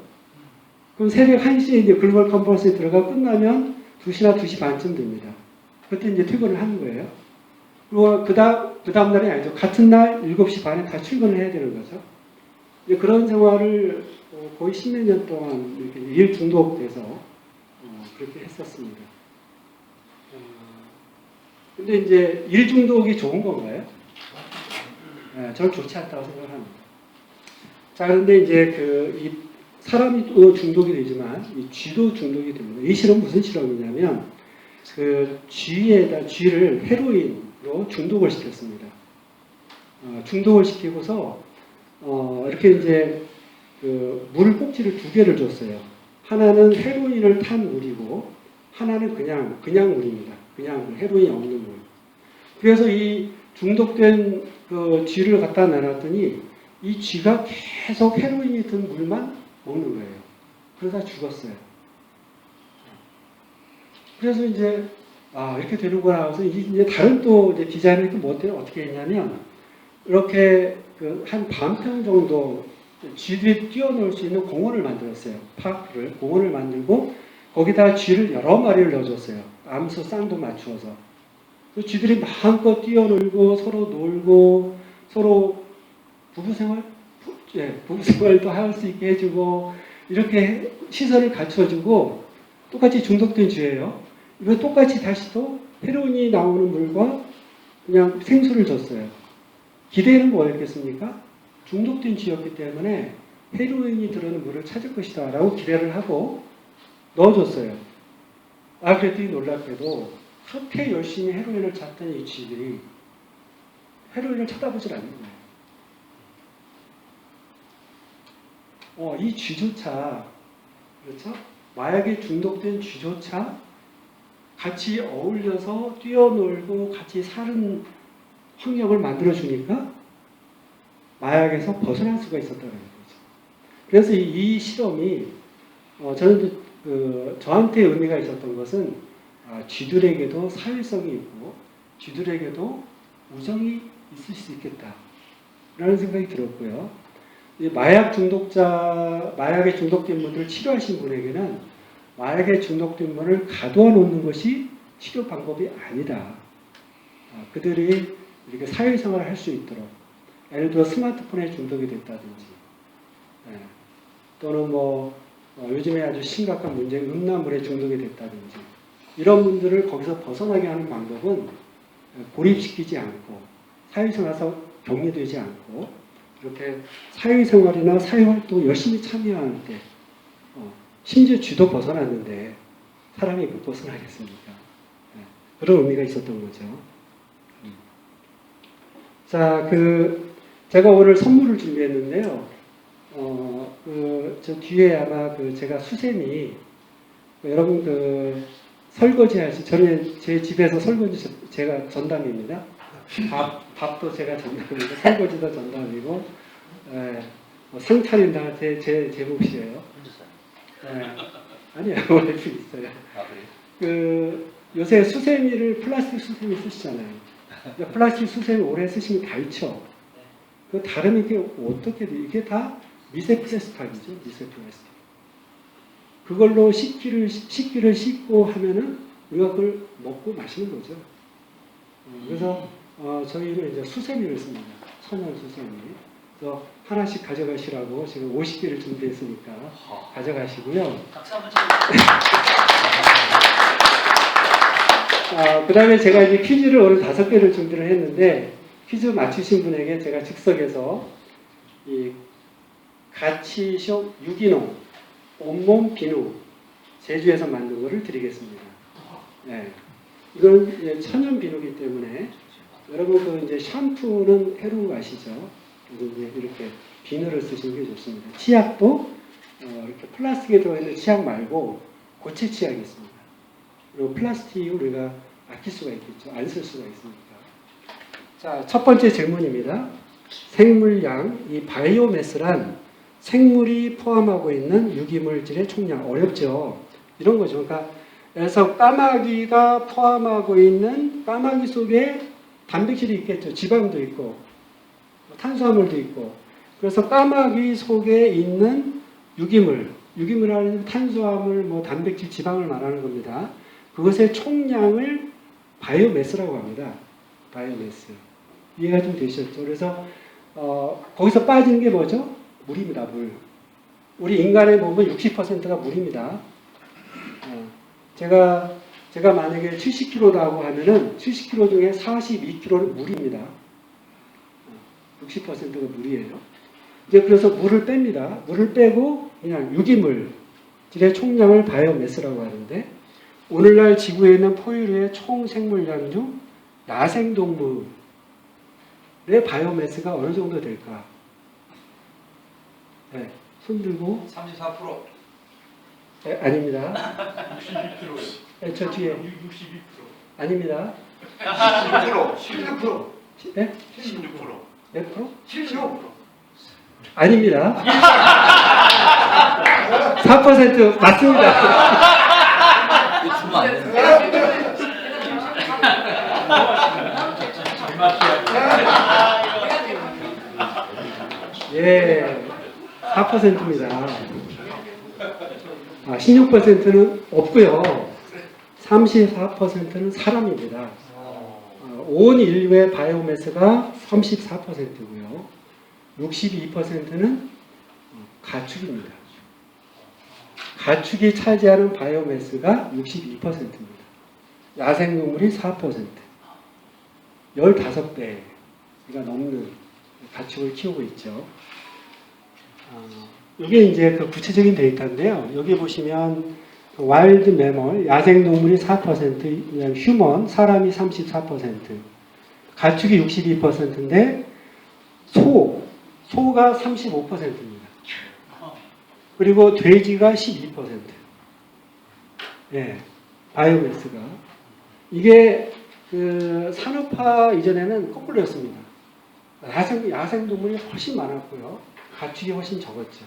그럼 새벽 1시에 이제 글로벌 컨퍼런스에 들어가 끝나면 2시나 2시 반쯤 됩니다. 그때 이제 퇴근을 하는 거예요. 그리고 그 다음 날이 아니죠. 같은 날 7시 반에 다 출근을 해야 되는 거죠. 이제 그런 생활을 거의 10몇 년 동안 이렇게 일 중독돼서 그렇게 했었습니다. 근데 이제 일 중독이 좋은 건가요? 저는 좋지 않다고 생각을 합니다. 자, 그런데 이제 이 사람이 또 중독이 되지만 이 쥐도 중독이 됩니다. 이 실험은 무슨 실험이냐면 쥐를 헤로인으로 중독을 시켰습니다. 중독을 시키고서 이렇게 이제 물 꼭지를 2개를 줬어요. 하나는 헤로인을 탄 물이고 하나는 그냥 물입니다. 그냥 헤로인이 없는 물. 그래서 이 중독된 쥐를 갖다 놔놨더니 이 쥐가 계속 헤로인이 든 물만 먹는 거예요. 그러다 죽었어요. 그래서 이제 이렇게 되는구나. 그래서 이제 다른 또 이제 디자인을 또 어떻게 했냐면 이렇게 한 반평 정도 쥐들이 뛰어놀 수 있는 공원을 만들었어요. 공원을 만들고 거기다 쥐를 여러 마리를 넣어줬어요. 암수 쌍도 맞추어서. 쥐들이 마음껏 뛰어놀고 서로 놀고 서로 부부생활도 할 수 있게 해주고 이렇게 시설을 갖춰주고 똑같이 중독된 쥐예요. 이거 똑같이 다시 또 헤로인이 나오는 물과 그냥 생수를 줬어요. 기대는 뭐였겠습니까? 중독된 쥐였기 때문에 헤로인이 들어있는 물을 찾을 것이다 라고 기대를 하고 넣어줬어요. 그랬더니 놀랍게도 그렇게 열심히 헤로인을 찾던 이 쥐들이 헤로인을 쳐다보질 않는 거예요. 이 쥐조차, 그렇죠? 마약에 중독된 쥐조차 같이 어울려서 뛰어놀고 같이 사는 환경을 만들어주니까 마약에서 벗어날 수가 있었다는 거죠. 그래서 이 실험이 저는 저한테 의미가 있었던 것은 쥐들에게도 사회성이 있고 쥐들에게도 우정이 있을 수 있겠다라는 생각이 들었고요. 마약에 중독된 분들을 치료하신 분에게는 마약에 중독된 분을 가둬 놓는 것이 치료 방법이 아니다. 그들이 이렇게 사회생활을 할 수 있도록, 예를 들어 스마트폰에 중독이 됐다든지, 또는 요즘에 아주 심각한 문제 음란물에 중독이 됐다든지, 이런 분들을 거기서 벗어나게 하는 방법은 고립시키지 않고 사회생활에서 격리되지 않고 이렇게 사회생활이나 사회활동 열심히 참여하는 때 심지어 쥐도 벗어났는데 사람이 못 벗어나겠습니까? 그런 의미가 있었던 거죠. 자, 제가 오늘 선물을 준비했는데요. 저 뒤에 아마 제가 수세미, 여러분 설거지 하시, 저는 제 집에서 설거지 제가 전담입니다. 밥도 제가 전담이고, 설거지도 전담이고, 상 차린다 제 몫이에요. 아니요, 원래 좀 있어요. 요새 수세미를 플라스틱 수세미 쓰시잖아요. 플라스틱 수세미 오래 쓰시면 다 잊혀. 그 다른 이게 어떻게 돼? 이게 다 미세 플라스틱이죠, 미세 플라스틱. 그걸로 식기를 씻고 하면은 우리가 그걸 먹고 마시는 거죠. 그래서 저희는 이제 수세미를 씁니다. 천연 수세미. 그래서 하나씩 가져가시라고 지금 50개를 준비했으니까 가져가시고요. 박수 한번 쳐주세요. 그 다음에 제가 이제 퀴즈를 오늘 5개를 준비를 했는데, 퀴즈 맞추신 분에게 제가 즉석에서 이 가치쇼 유기농 온몸 비누 제주에서 만든 거를 드리겠습니다. 네. 이건 천연 비누기 때문에 여러분 이제 샴푸는 해로운 거 아시죠? 이제 이렇게 비누를 쓰시는 게 좋습니다. 치약도 이렇게 플라스틱에 들어있는 치약 말고 고체 치약이 있습니다. 그리고 플라스틱을 우리가 아낄 수가 있겠죠. 안 쓸 수가 있으니까. 자, 첫 번째 질문입니다. 생물량, 이 바이오매스란 생물이 포함하고 있는 유기물질의 총량. 어렵죠? 이런 거죠. 그러니까 그래서 까마귀가 포함하고 있는 까마귀 속에 단백질이 있겠죠. 지방도 있고 탄수화물도 있고. 그래서 까마귀 속에 있는 유기물이라는 탄수화물, 단백질, 지방을 말하는 겁니다. 그것의 총량을 바이오매스라고 합니다. 바이오매스. 이해가 좀 되셨죠? 그래서 거기서 빠지는 게 뭐죠? 물입니다. 물. 우리 인간의 몸은 60%가 물입니다. 제가 만약에 70kg라고 하면은 70kg 중에 42kg는 물입니다. 60%가 물이에요. 이제 그래서 물을 뺍니다. 물을 빼고 그냥 유기물질의 총량을 바이오매스라고 하는데, 오늘날 지구에 있는 포유류의 총 생물량 중 야생동물의 바이오매스가 어느 정도 될까? 네, 손 들고. 34%. 네, 아닙니다. 62%요. 네, 저 뒤에. 62%. 아닙니다. 16%. 16%. 네? 16%. 몇 프로? 76%. 아닙니다. 4% 맞습니다. 주면 안 되는 예, 4%입니다. 16%는 없고요. 34%는 사람입니다. 온 인류의 바이오매스가 34%고요. 62%는 가축입니다. 가축이 차지하는 바이오매스가 62%입니다. 야생동물이 4%. 15배가 넘는 가축을 키우고 있죠. 이게 이제 그 구체적인 데이터인데요. 여기 보시면 와일드 매멀, 야생동물이 4%, 휴먼, 사람이 34%, 가축이 62%인데 소가 35%입니다. 그리고 돼지가 12%. 예, 바이오매스가. 이게 그 산업화 이전에는 거꾸로였습니다. 야생동물이 훨씬 많았고요. 가축이 훨씬 적었죠.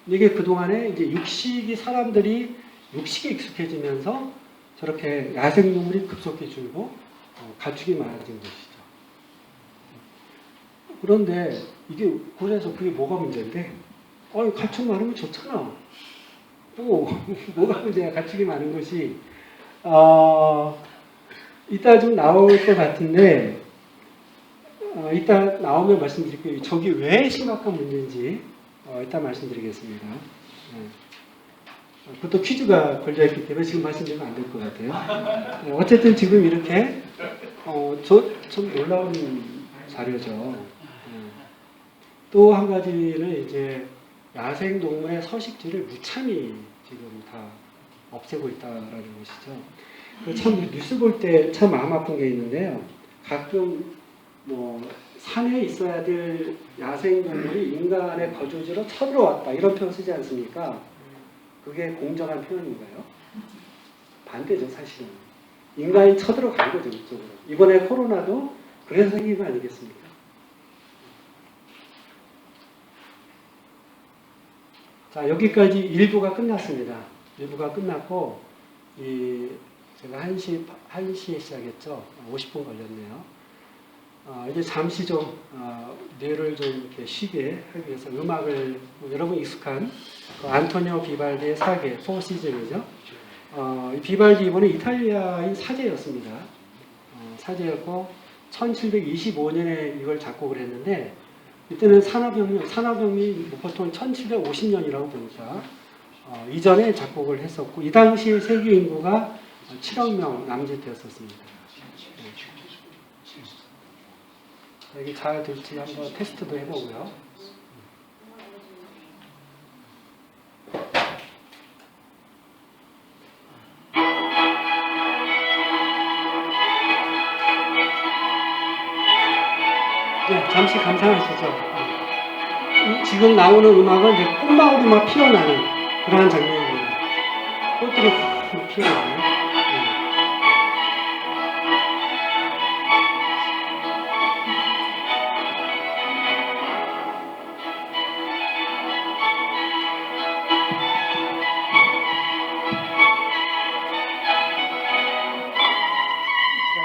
이게 그동안에 이제 사람들이 육식에 익숙해지면서 저렇게 야생동물이 급속히 줄고 가축이 많아진 것이죠. 그런데 그래서 그게 뭐가 문제인데? 가축 많으면 좋잖아. 또 뭐가 문제야? 가축이 많은 것이 이따 좀 나올 것 같은데 이따 나오면 말씀드릴게요. 저기 왜 심각한 문제인지 이따 말씀드리겠습니다. 그것도 퀴즈가 걸려있기 때문에 지금 말씀드리면 안 될 것 같아요. 어쨌든 지금 이렇게 좀 놀라운 자료죠. 또 한 가지는 이제 야생 동물의 서식지를 무참히 지금 다 없애고 있다라는 것이죠. 참 뉴스 볼 때 참 마음 아픈 게 있는데요. 가끔 뭐 산에 있어야 될 야생 동물이 인간의 거주지로 쳐들어왔다 이런 표현 쓰지 않습니까? 그게 공정한 표현인가요? 반대죠, 사실은. 인간이 쳐들어간 거죠, 이쪽으로. 이번에 코로나도 그래서 생긴 거 아니겠습니까? 자, 여기까지 일부가 끝났습니다. 일부가 끝났고, 제가 1시에 시작했죠. 50분 걸렸네요. 이제 잠시 좀, 뇌를 좀 이렇게 쉬게 하기 위해서 음악을, 여러분 익숙한 안토니오 비발디의 사계, 포 시즌이죠. 이 비발디 이번에 이탈리아인 사제였습니다. 사제였고 1725년에 이걸 작곡을 했는데 이때는 산업혁명이 보통 1750년이라고 보니까 이전에 작곡을 했었고 이 당시에 세계 인구가 7억 명 남짓되었었습니다. 여기 잘 될지 한번 테스트도 해보고요. 네, 잠시 감상하시죠. 지금 나오는 음악은 이제 꽃마을이 막 피어나는 그러한 장면입니다. 꽃들이 확 피어나요.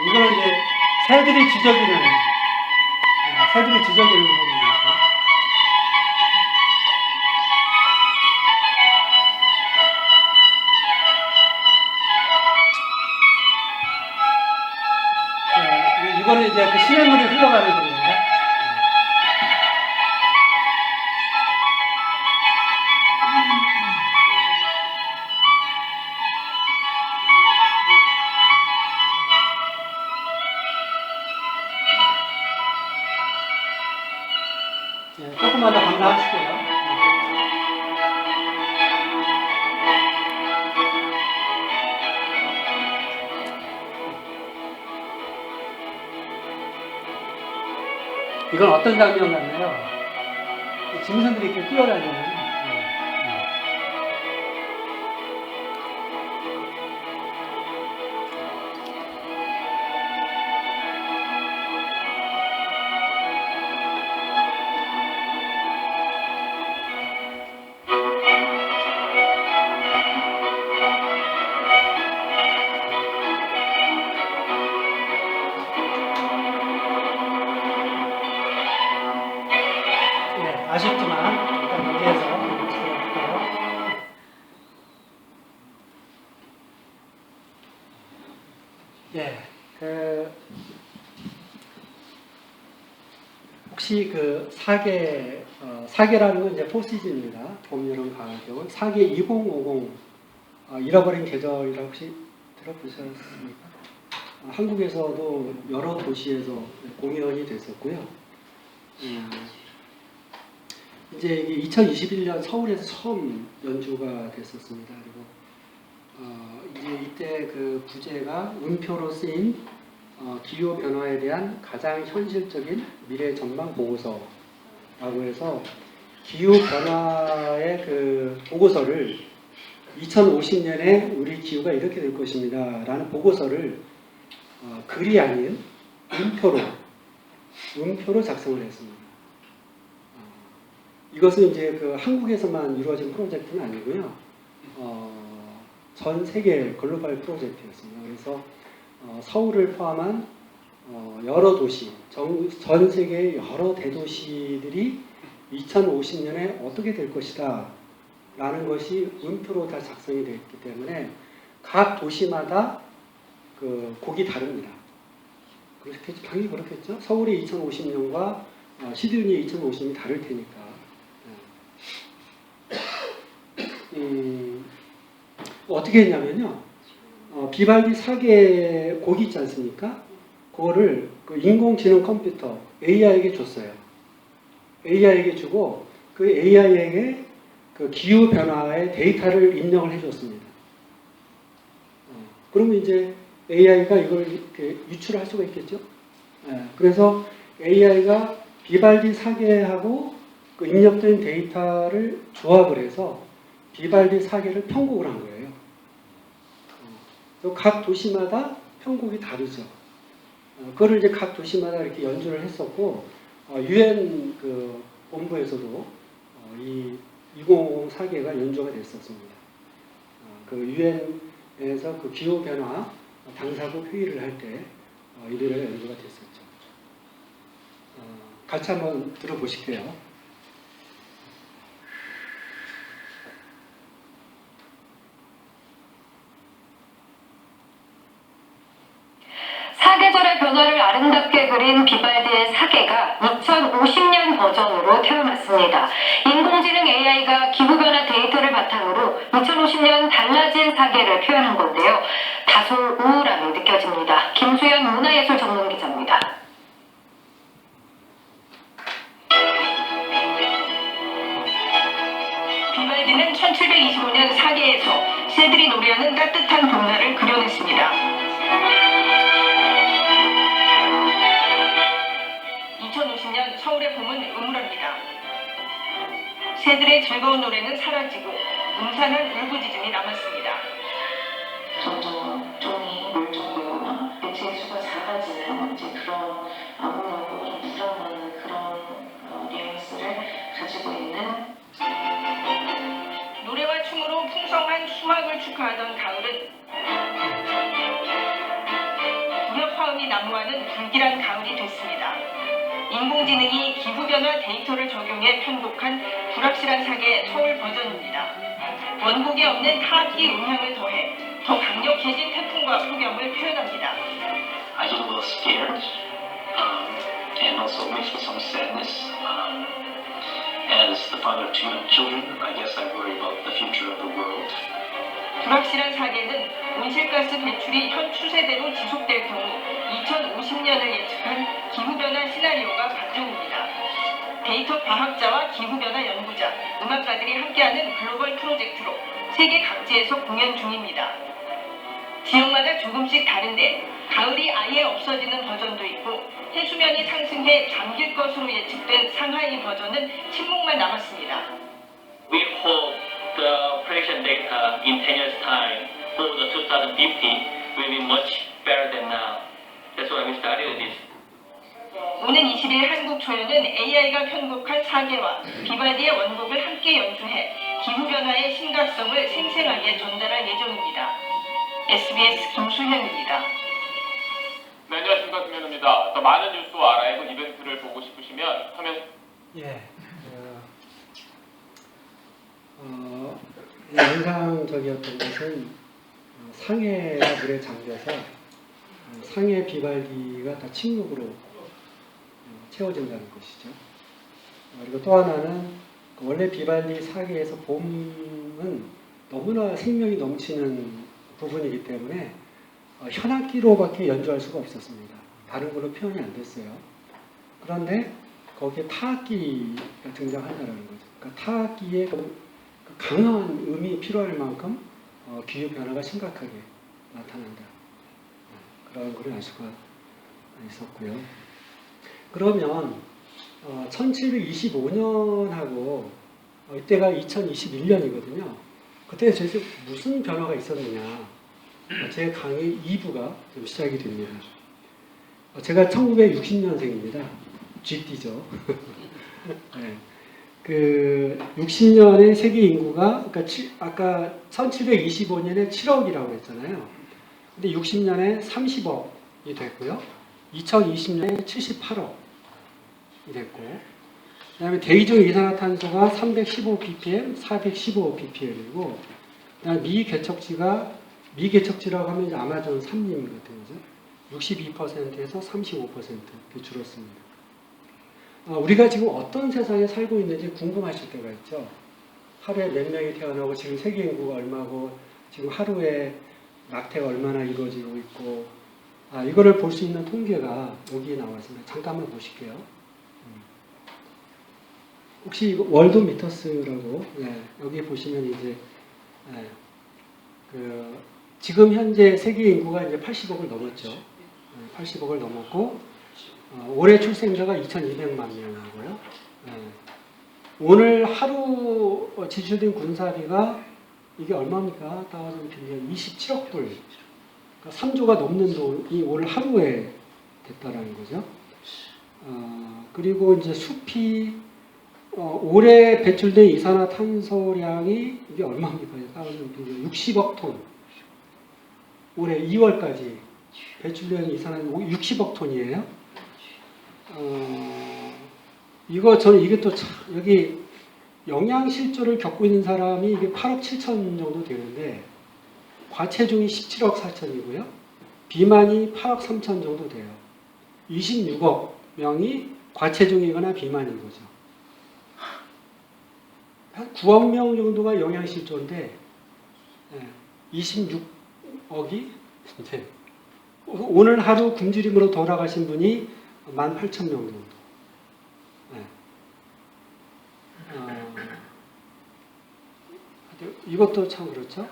이거는 이제 새들이 지저귀는 소리입니다. 이거는 이제 그 시냇물이 흘러가는 소리입니다. 조금만 더 감상하실게요. 이건 어떤 장면 같나요? 짐승들이 이렇게 뛰어다니는. 아쉽지만 일단 여기에서 들어볼게요. 예, 혹시 그 사계라는 건 이제 포시즌입니다. 봄, 여름, 가을, 겨울. 사계 2050 잃어버린 계절이라고 혹시 들어보셨습니까? 한국에서도 여러 도시에서 공연이 됐었고요. 이제 이게 2021년 서울에서 처음 연주가 됐었습니다. 그리고 이제 이때 그 부제가 운표로 쓰인 기후 변화에 대한 가장 현실적인 미래 전망 보고서라고 해서 기후 변화의 그 보고서를 2050년에 우리 기후가 이렇게 될 것입니다라는 보고서를 글이 아닌 음표로 작성을 했습니다. 이것은 이제 그 한국에서만 이루어진 프로젝트는 아니고요. 전 세계 글로벌 프로젝트였습니다. 그래서 서울을 포함한 여러 도시, 전 세계의 여러 대도시들이 2050년에 어떻게 될 것이다 라는 것이 음표로 다 작성이 되어 있기 때문에 각 도시마다 그 곡이 다릅니다. 그렇겠죠? 당연히 그렇겠죠? 서울이 2050년과 시드니 2050년이 다를 테니까. 어떻게 했냐면요. 비발디 사계 곡이 있지 않습니까? 그거를 그 인공지능 컴퓨터 AI에게 줬어요. AI에게 주고 그 AI에게 그 기후 변화의 데이터를 입력을 해줬습니다. 그러면 이제 AI가 이걸 이렇게 유출할 수가 있겠죠. 그래서 AI가 비발디 사계하고 그 입력된 데이터를 조합을 해서 비발디 사계를 편곡을 한 거예요. 각 도시마다 편곡이 다르죠. 그거를 이제 각 도시마다 이렇게 연주를 했었고, UN 그 본부에서도 이 2050 사계가 연주가 됐었습니다. 그 UN에서 그 기후 변화 당사국 회의를 할 때 이 노래가 연주가 됐었죠. 같이 한번 들어보실게요. 사계절의 변화를 아름답게 그린 비발디의 사계가 2050년 버전으로 태어났습니다. 인공지능 AI가 기후변화 데이터를 바탕으로 2050년 달라진 사계를 표현한 건데요. 다소 우울함이 느껴집니다. 김수현 문화예술 전문기자입니다. 비발디는 1725년 사계에서 새들이 노래하는 따뜻한 봄날을 그려냈습니다. 2050년 서울의 봄은 음울합니다. 새들의 즐거운 노래는 사라지고 음산한 울부짖음이 남았습니다. 점점 종이 물종이거나 개체의 수가 작아지는 이제 그런 암울하고 좀 불안한 그런 뉘앙스를 가지고 있는 노래와 춤으로 풍성한 수확을 축하하던 가을은 무력화음이 난무하는 불길한 가을이 됐습니다. 인공지능이 기후변화 데이터를 적용해 편곡한 불확실한 사계 서울 버전입니다. 원곡에 없는 타악기 음향을 더해 더 강력해진 태풍과 폭염을 표현합니다. I get a little scared and also mixed with some sadness. As the father of two young children, I guess I worry about the future of the world. 불확실한 사계는 온실가스 배출이 현 추세대로 지속될 경우 2050년을 예측한 기후변화 시나리오가 바탕입니다. 데이터 과학자와 기후변화 연구자, 음악가들이 함께하는 글로벌 프로젝트로 세계 각지에서 공연 중입니다. 지역마다 조금씩 다른데 가을이 아예 없어지는 버전도 있고 해수면이 상승해 잠길 것으로 예측된 상하이 버전은 침묵만 남았습니다. We hope the prediction data in 10 years' time for the 2050 will be much better than now. That's why we started this. 오는 20일 한국초연은 AI가 편곡한 사계와 비발디의 원곡을 함께 연주해 기후변화의 심각성을 생생하게 전달할 예정입니다. SBS 김수현입니다. 네, 안녕하십니까. 김현우입니다. 더 많은 뉴스와 라이브 이벤트를 보고 싶으시면 화면 인상적이었던 것은 상해가 물에 잠겨서 상해 비발디가 다 침묵으로 채워진다는 것이죠. 그리고 또 하나는 원래 비발디 사계에서 봄은 너무나 생명이 넘치는 부분이기 때문에 현악기로밖에 연주할 수가 없었습니다. 다른 걸로 표현이 안 됐어요. 그런데 거기에 타악기가 등장한다는 거죠. 그러니까 타악기의 강한 음이 필요할 만큼 기후 변화가 심각하게 나타난다. 그런 걸 알 수가 있었고요. 그러면 1725년하고 이때가 2021년이거든요. 그때 도대체 무슨 변화가 있었느냐. 제 강의 2부가 좀 시작이 됩니다. 제가 1960년생입니다. GT죠. 네. 그 60년에 세계 인구가 그러니까 아까 1725년에 7억이라고 했잖아요. 근데 60년에 30억이 됐고요. 2020년에 78억이 됐고, 그다음에 대기중 이산화탄소가 315 ppm, 415 ppm이고, 그다음에 미개척지라고 하면 이제 아마존 산림 같은 거죠. 62%에서 35% 줄었습니다. 우리가 지금 어떤 세상에 살고 있는지 궁금하실 때가 있죠. 하루에 몇 명이 태어나고 지금 세계 인구가 얼마고 지금 하루에 낙태가 얼마나 이루어지고 있고 이거를 볼 수 있는 통계가 여기에 나와 있습니다. 잠깐만 보실게요. 혹시 이거 월도미터스라고 여기 보시면 이제 지금 현재 세계 인구가 이제 80억을 넘었죠. 80억을 넘었고 올해 출생자가 2,200만 명이고요. 오늘 하루 지출된 군사비가 이게 얼마입니까? 따와서 27억 불. 그러니까 3조가 넘는 돈이 오늘 하루에 됐다라는 거죠. 그리고 이제 숲이 올해 배출된 이산화탄소량이 이게 얼마입니까? 따와서 60억 톤. 올해 2월까지 배출된 이산화탄소 60억 톤이에요. 저는 이게 또 여기 영양실조를 겪고 있는 사람이 이게 8억 7천 정도 되는데 과체중이 17억 4천이고요. 비만이 8억 3천 정도 돼요. 26억 명이 과체중이거나 비만인 거죠. 한 9억 명 정도가 영양실조인데 26억이 이제 오늘 하루 굶주림으로 돌아가신 분이 18,000명 정도. 이것도 참 그렇죠.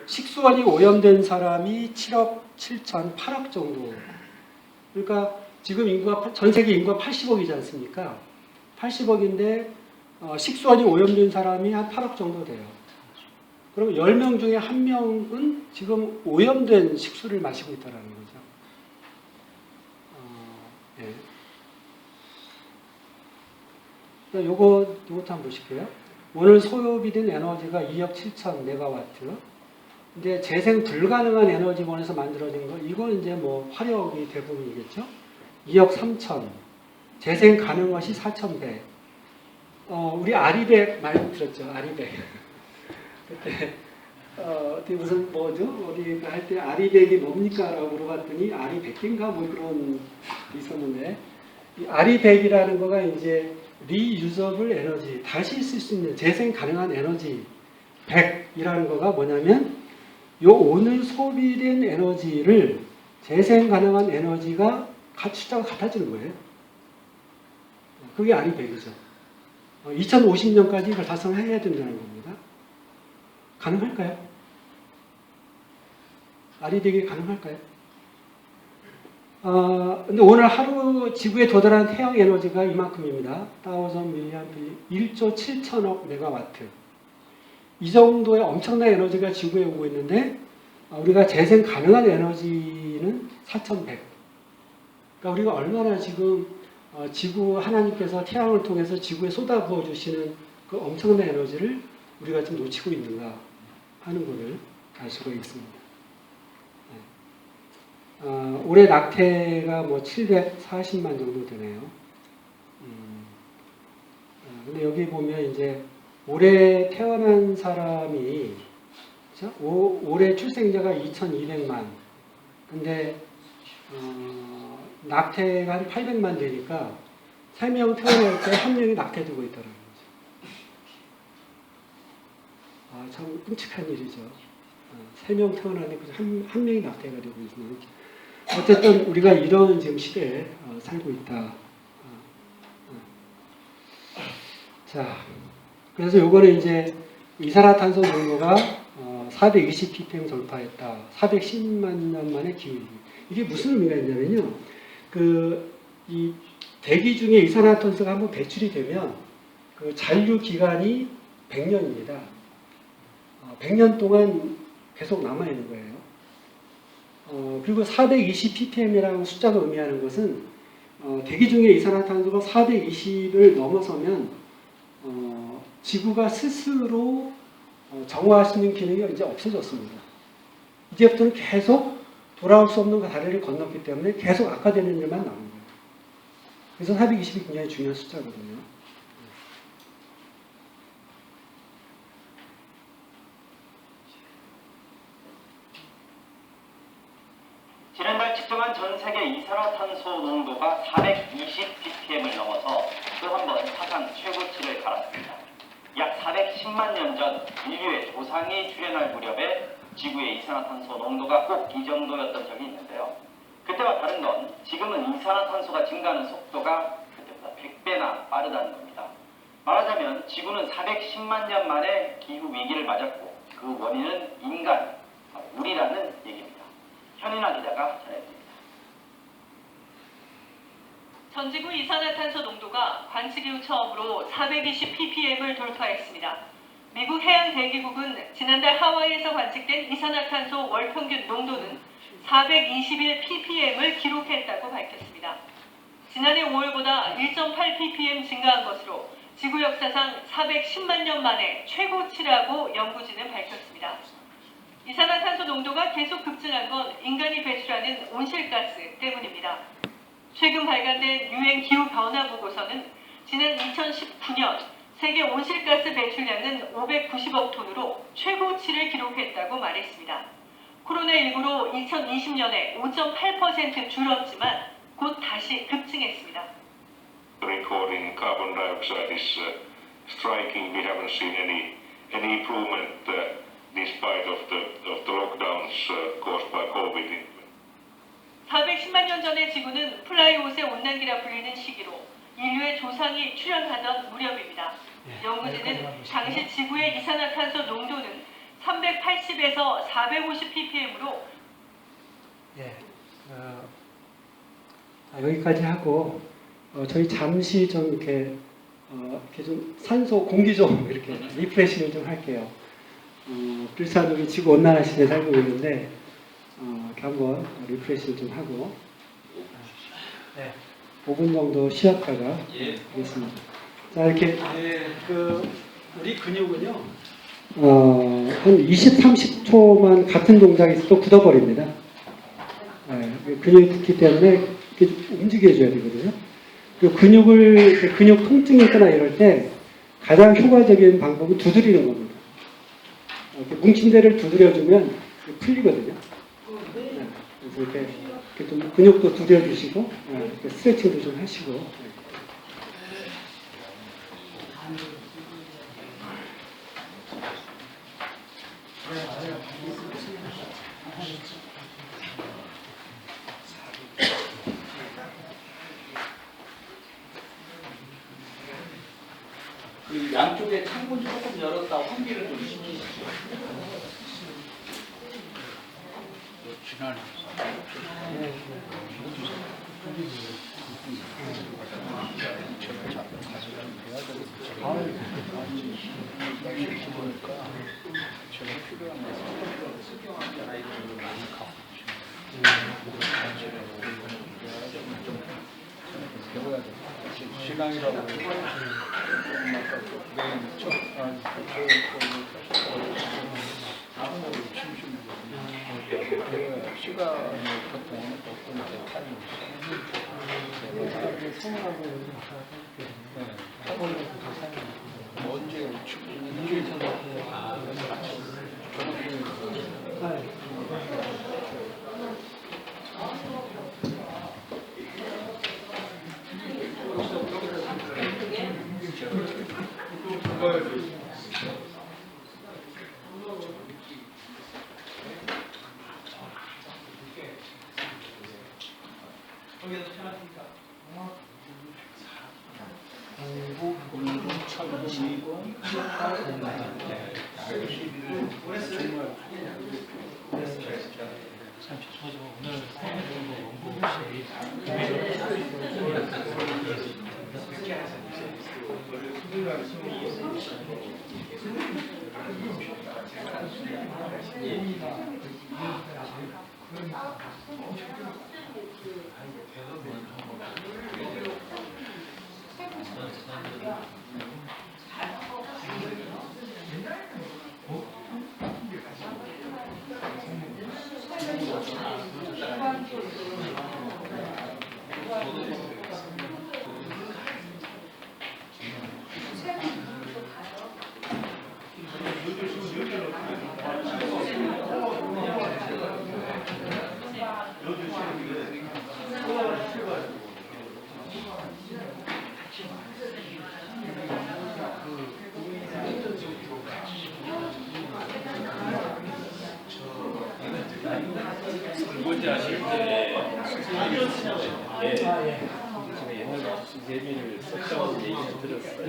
식수원이 오염된 사람이 7억 7천, 8억 정도. 그러니까 지금 전 세계 인구가 80억이지 않습니까? 80억인데 식수원이 오염된 사람이 한 8억 정도 돼요. 그럼 10명 중에 1명은 지금 오염된 식수를 마시고 있다는 거죠. 요것도 한번 보실게요. 오늘 소요비된 에너지가 2억 7천 메가와트. 근데 재생 불가능한 에너지원에서 만들어진 거, 이건 이제 뭐 화력이 대부분이겠죠. 2억 3천. 재생 가능한 것이 4,100. 우리 아리백 많이 들었죠. 아리백. 그때 어디 무슨 뭐죠? 어디 할 때 아리백이 뭡니까라고 물어봤더니 아리백인가 뭐 그런 게 있었는데, 이 아리백이라는 거가 이제 리유저블 에너지, 다시 쓸 수 있는 재생 가능한 에너지 100이라는 거가 뭐냐면 요 오늘 소비된 에너지를 재생 가능한 에너지가 숫자가 같아지는 거예요. 그게 아리백이죠. 2050년까지 이걸 달성해야 된다는 겁니다. 가능할까요? 아리백이 가능할까요? 근데 오늘 하루 지구에 도달한 태양 에너지가 이만큼입니다. 1조 7천억 메가와트. 이 정도의 엄청난 에너지가 지구에 오고 있는데 우리가 재생 가능한 에너지는 4,100. 그러니까 우리가 얼마나 지금 지구 하나님께서 태양을 통해서 지구에 쏟아부어 주시는 그 엄청난 에너지를 우리가 좀 놓치고 있는가 하는 것을 알 수가 있습니다. 올해 낙태가 뭐 740만 정도 되네요. 근데 여기 보면 이제 올해 태어난 사람이, 그렇죠? 올해 출생자가 2,200만. 근데, 낙태가 한 800만 되니까 3명 태어날 때 1명이 낙태되고 있다는 거죠. 참 끔찍한 일이죠. 3명 태어나는데 한 명이 낙태가 되고 있는. 어쨌든 우리가 이런 지금 시대에 살고 있다. 자, 그래서 요거는 이제 이산화탄소 농도가 420ppm 돌파했다. 410만 년 만에 기울기. 이게 무슨 의미가 있냐면요. 이 대기 중에 이산화탄소가 한번 배출이 되면 그 잔류 기간이 100년입니다. 100년 동안 계속 남아있는 거예요. 그리고 420ppm이라는 숫자가 의미하는 것은 대기 중에 이산화탄소가 420을 넘어서면 지구가 스스로 정화할 수 있는 기능이 이제 없어졌습니다. 이제부터는 계속 돌아올 수 없는 다리를 건넜기 때문에 계속 악화되는 일만 남은 거예요. 그래서 420이 굉장히 중요한 숫자거든요. 지난달 측정한 전 세계 이산화탄소 농도가 420ppm을 넘어서 또 한 번 사상 최고치를 갈았습니다. 약 410만 년 전 인류의 조상이 출현할 무렵에 지구의 이산화탄소 농도가 꼭 이 정도였던 적이 있는데요. 그때와 다른 건 지금은 이산화탄소가 증가하는 속도가 그때보다 100배나 빠르다는 겁니다. 말하자면 지구는 410만 년 만에 기후 위기를 맞았고 그 원인은 인간, 우리라는 얘기입니다. 현인아 기자가 전해드립니다. 전지구 이산화탄소 농도가 관측 이후 처음으로 420 ppm을 돌파했습니다. 미국 해양대기국은 지난달 하와이에서 관측된 이산화탄소 월평균 농도는 421 ppm을 기록했다고 밝혔습니다. 지난해 5월보다 1.8 ppm 증가한 것으로 지구 역사상 410만 년 만에 최고치라고 연구진은 밝혔습니다. 이산화탄소 농도가 계속 급증한 건 인간이 배출하는 온실가스 때문입니다. 최근 발간된 유엔 기후변화 보고서는 지난 2019년 세계 온실가스 배출량은 590억 톤으로 최고치를 기록했다고 말했습니다. 코로나19로 2020년에 5.8% 줄었지만 곧 다시 급증했습니다. Recording carbon dioxide is striking. We haven't seen any improvement despite of the lockdowns caused by COVID. 410만 년 전의 지구는 플라이옷의 온난기라 불리는 시기로 인류의 조상이 출현하던 무렵입니다. 연구진은 당시 지구의 이산화탄소 농도는 380에서 450 ppm으로 여기까지 하고 저희 잠시 좀 이렇게 좀 산소 공기 좀 이렇게 리프레시를 좀 할게요. 불사족이 지구 온난화 시대에 살고 있는데 이렇게 한번 리프레시를 좀 하고 5분 정도 쉬었다가 하겠습니다. 자, 이렇게 우리 근육은요 한 20, 30초만 같은 동작이 있어도 굳어버립니다. 근육이 굳기 때문에 이렇게 움직여줘야 되거든요. 그리고 근육 통증이 있거나 이럴 때 가장 효과적인 방법은 두드리는 겁니다. 이렇게 뭉친 데를 두드려주면 풀리거든요. 그래서 이렇게 좀 근육도 두드려주시고 이렇게 스트레칭도 좀 하시고. 그 양쪽에 창문 조금 열었다 환기를 좀 시키시죠. 지난 신앙이라고 설거지 하실 때 제가 옛날에 세미를 썼다고 얘기를 들었어요.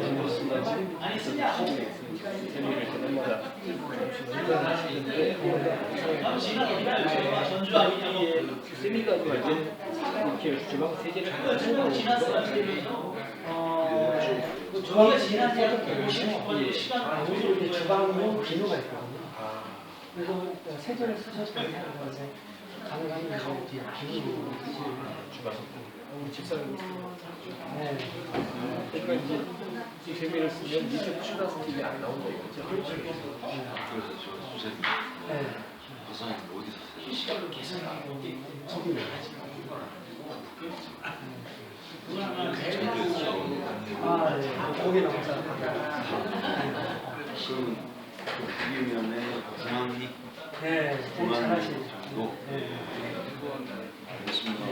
세미를 저녁마다 하시는데 세미가 이렇게 주방 세제를 주방에 지나서 보시면 요즘 주방으로 비누가 있거든요. 그래서 세제를 쓰셔도 가능하면 이제 비누로 주방 우리 집사람 네. 그러니까 이제 이 세미를 쓰면 미세 추가 스틱이 안 나온다 이거죠. 네. 시간을 계산하고 아, 네. 고기 나오잖아요. 그럼 비빔면에 중앙리 네, 잘하시죠. 네. 알겠습니다.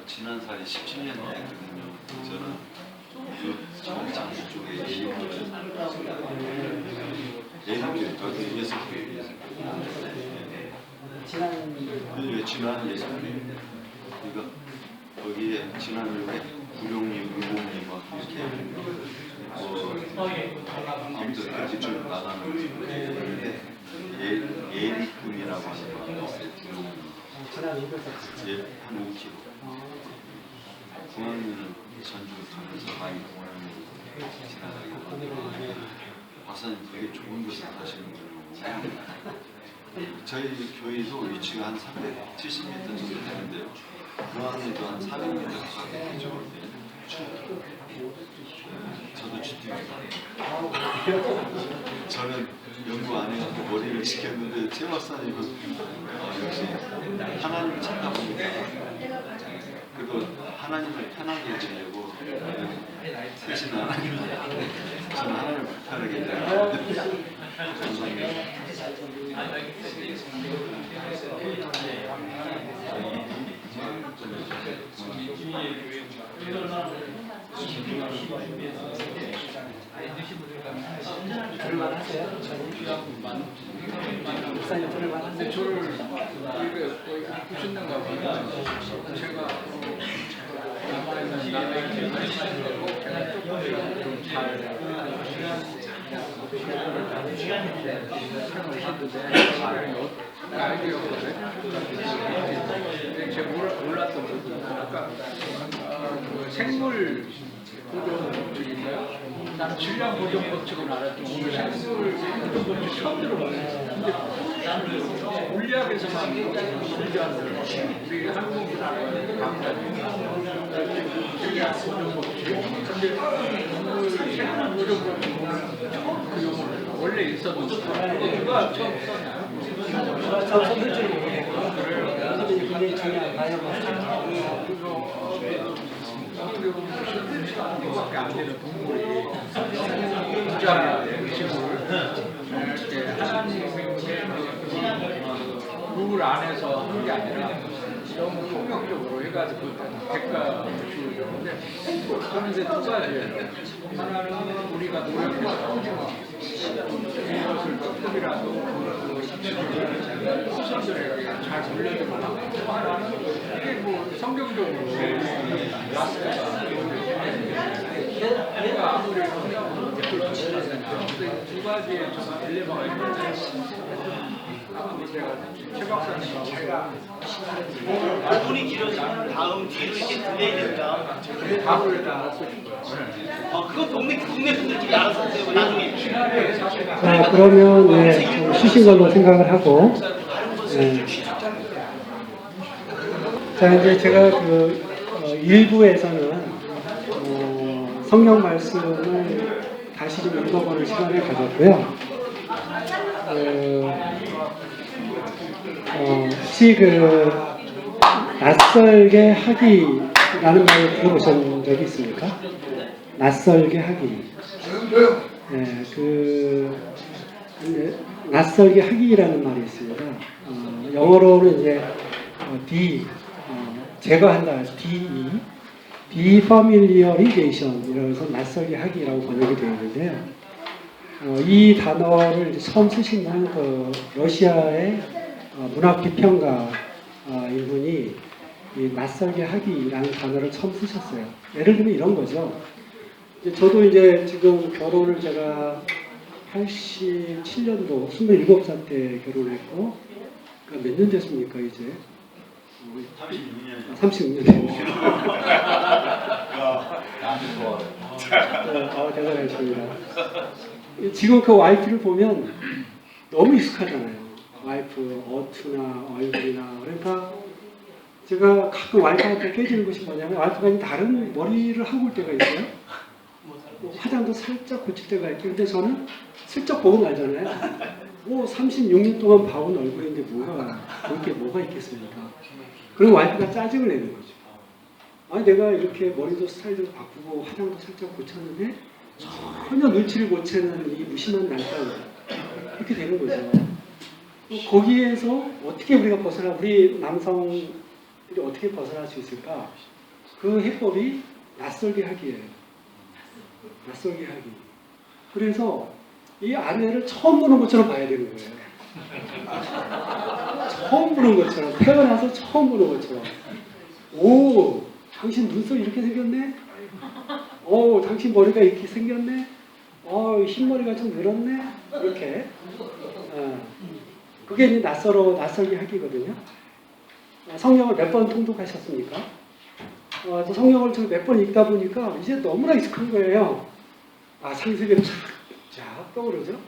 지난 살이 17년 됐거든요. 저는 그 장수 쪽에 예능교 거기 6개 지난 예능교 이거 거기에 지난주에 구룡님, 의공님 막 이렇게 아무튼 그 집중 나가는 예리꾼이라고 하는 거 있어요. 한 5kg. 중앙리는 전주 통해서 많이 공항으로 지나가게 박사님 되게 좋은 곳을 가시는군요. 저희 교회도 위치가 한 370m 정도 되는데요. 공항에도 한 400m 가까이 되죠. 저도 주택입니다. 저는 연구 안 해서 머리를 지켰는데 최 박사님은 역시 하나님을 찾다 보니까 그래도 하나님을 편하게 해주려고 대신 하나님을 저는 하나님을 불편하게 해주려고 들을만하세요? 목사님 들을만하세요? 저를 이렇게 보신다고 하면 제가 남아있는 나라의 제가 조금이라도 좀잘 제가 몰랐던 부분 아까 그 생물 보존 법칙인가요? 나는 질량 보존 법칙은 알았죠. 오늘 생물 보존 법칙 처음 들어봤어요. 근데 물리학에서만 존재하는 우리 한국 강사님 질량 보존 법칙. 근데 오늘 생물 보존 법칙은 처음 그 용어를 원래 있었는데 누가 처음 썼냐? 저 손들 줄 모르겠고요. 요즘에 굉장히 중요한 바이오마스입니다. 밖에 안 되는 동물이 부자 음식을 이렇게 하나님의 룰 안에서 하는 게 아니라 너무 폭력적으로 해가지고 대가를 주는데 저는 이제 두 가지예요. 하나는 우리가 노력해서 이것을 조금이라도 후손들에게 잘 물려주고 하나는 이게 뭐 성경적으로 내가 아무리 성경으로 그걸 주시잖아요. 두 가지의 정말 딜레마가 있는데 아무튼 제가 최 박사님하고 분이 길어지면 다음 뒤로 이렇게 딜레이 됩니다. 답을 다 알았어요. 그건 동네 분들끼리 알아서 하세요. 나중에. 자, 그러면 네, 좀 쉬신 걸로 생각을 하고 네. 자, 이제 제가 그 일부에서는 성경 말씀을 다시 좀 읽어보는 시간을 가졌고요. 혹시 그 낯설게 하기라는 말을 들어보신 적이 있습니까? 낯설게 하기. 네, 낯설게 하기라는 말이 있습니다. 영어로는 이제 제거한다, defamiliarization 이라서 낯설게 하기라고 번역이 되어 있는데요. 이 단어를 처음 쓰신 분은 그 러시아의 문학 비평가 이분이 이 낯설게 하기라는 단어를 처음 쓰셨어요. 예를 들면 이런 거죠. 저도 이제 지금 결혼을 제가 87년도 27살 때 결혼했고, 그러니까 몇 년 됐습니까, 이제? 36년. 36년 됐네요. 대단하십니다. 지금 그 와이프를 보면 너무 익숙하잖아요. 와이프 어투나 얼굴이나. 그러니까 제가 가끔 와이프한테 깨지는 것이 뭐냐면 와이프가 다른 머리를 하고 올 때가 있어요. 화장도 살짝 고칠 때가 있고, 근데 저는 슬쩍 보고 말잖아요. 36년 동안 봐온 얼굴인데 볼 게 뭐가 있겠습니까? 그럼 와이프가 짜증을 내는 거죠. 아니, 내가 이렇게 머리도 스타일도 바꾸고 화장도 살짝 고쳤는데 전혀 눈치를 못 채는 이 무심한 남편, 이렇게 되는 거죠. 거기에서 어떻게 우리가 우리 남성들이 어떻게 벗어날 수 있을까? 그 해법이 낯설게 하기예요. 낯설게 하기. 그래서 이 아내를 처음 보는 것처럼 봐야 되는 거예요. 처음 보는 것처럼, 태어나서 처음 보는 것처럼. 오, 당신 눈썹 이렇게 생겼네? 오, 당신 머리가 이렇게 생겼네? 흰머리가 좀 늘었네? 이렇게. 그게 이제 낯설게 하기거든요. 성경을 몇 번 통독하셨습니까? 성경을 몇 번 읽다 보니까 이제 너무나 익숙한 거예요. 창세기를 쫙 떠오르죠?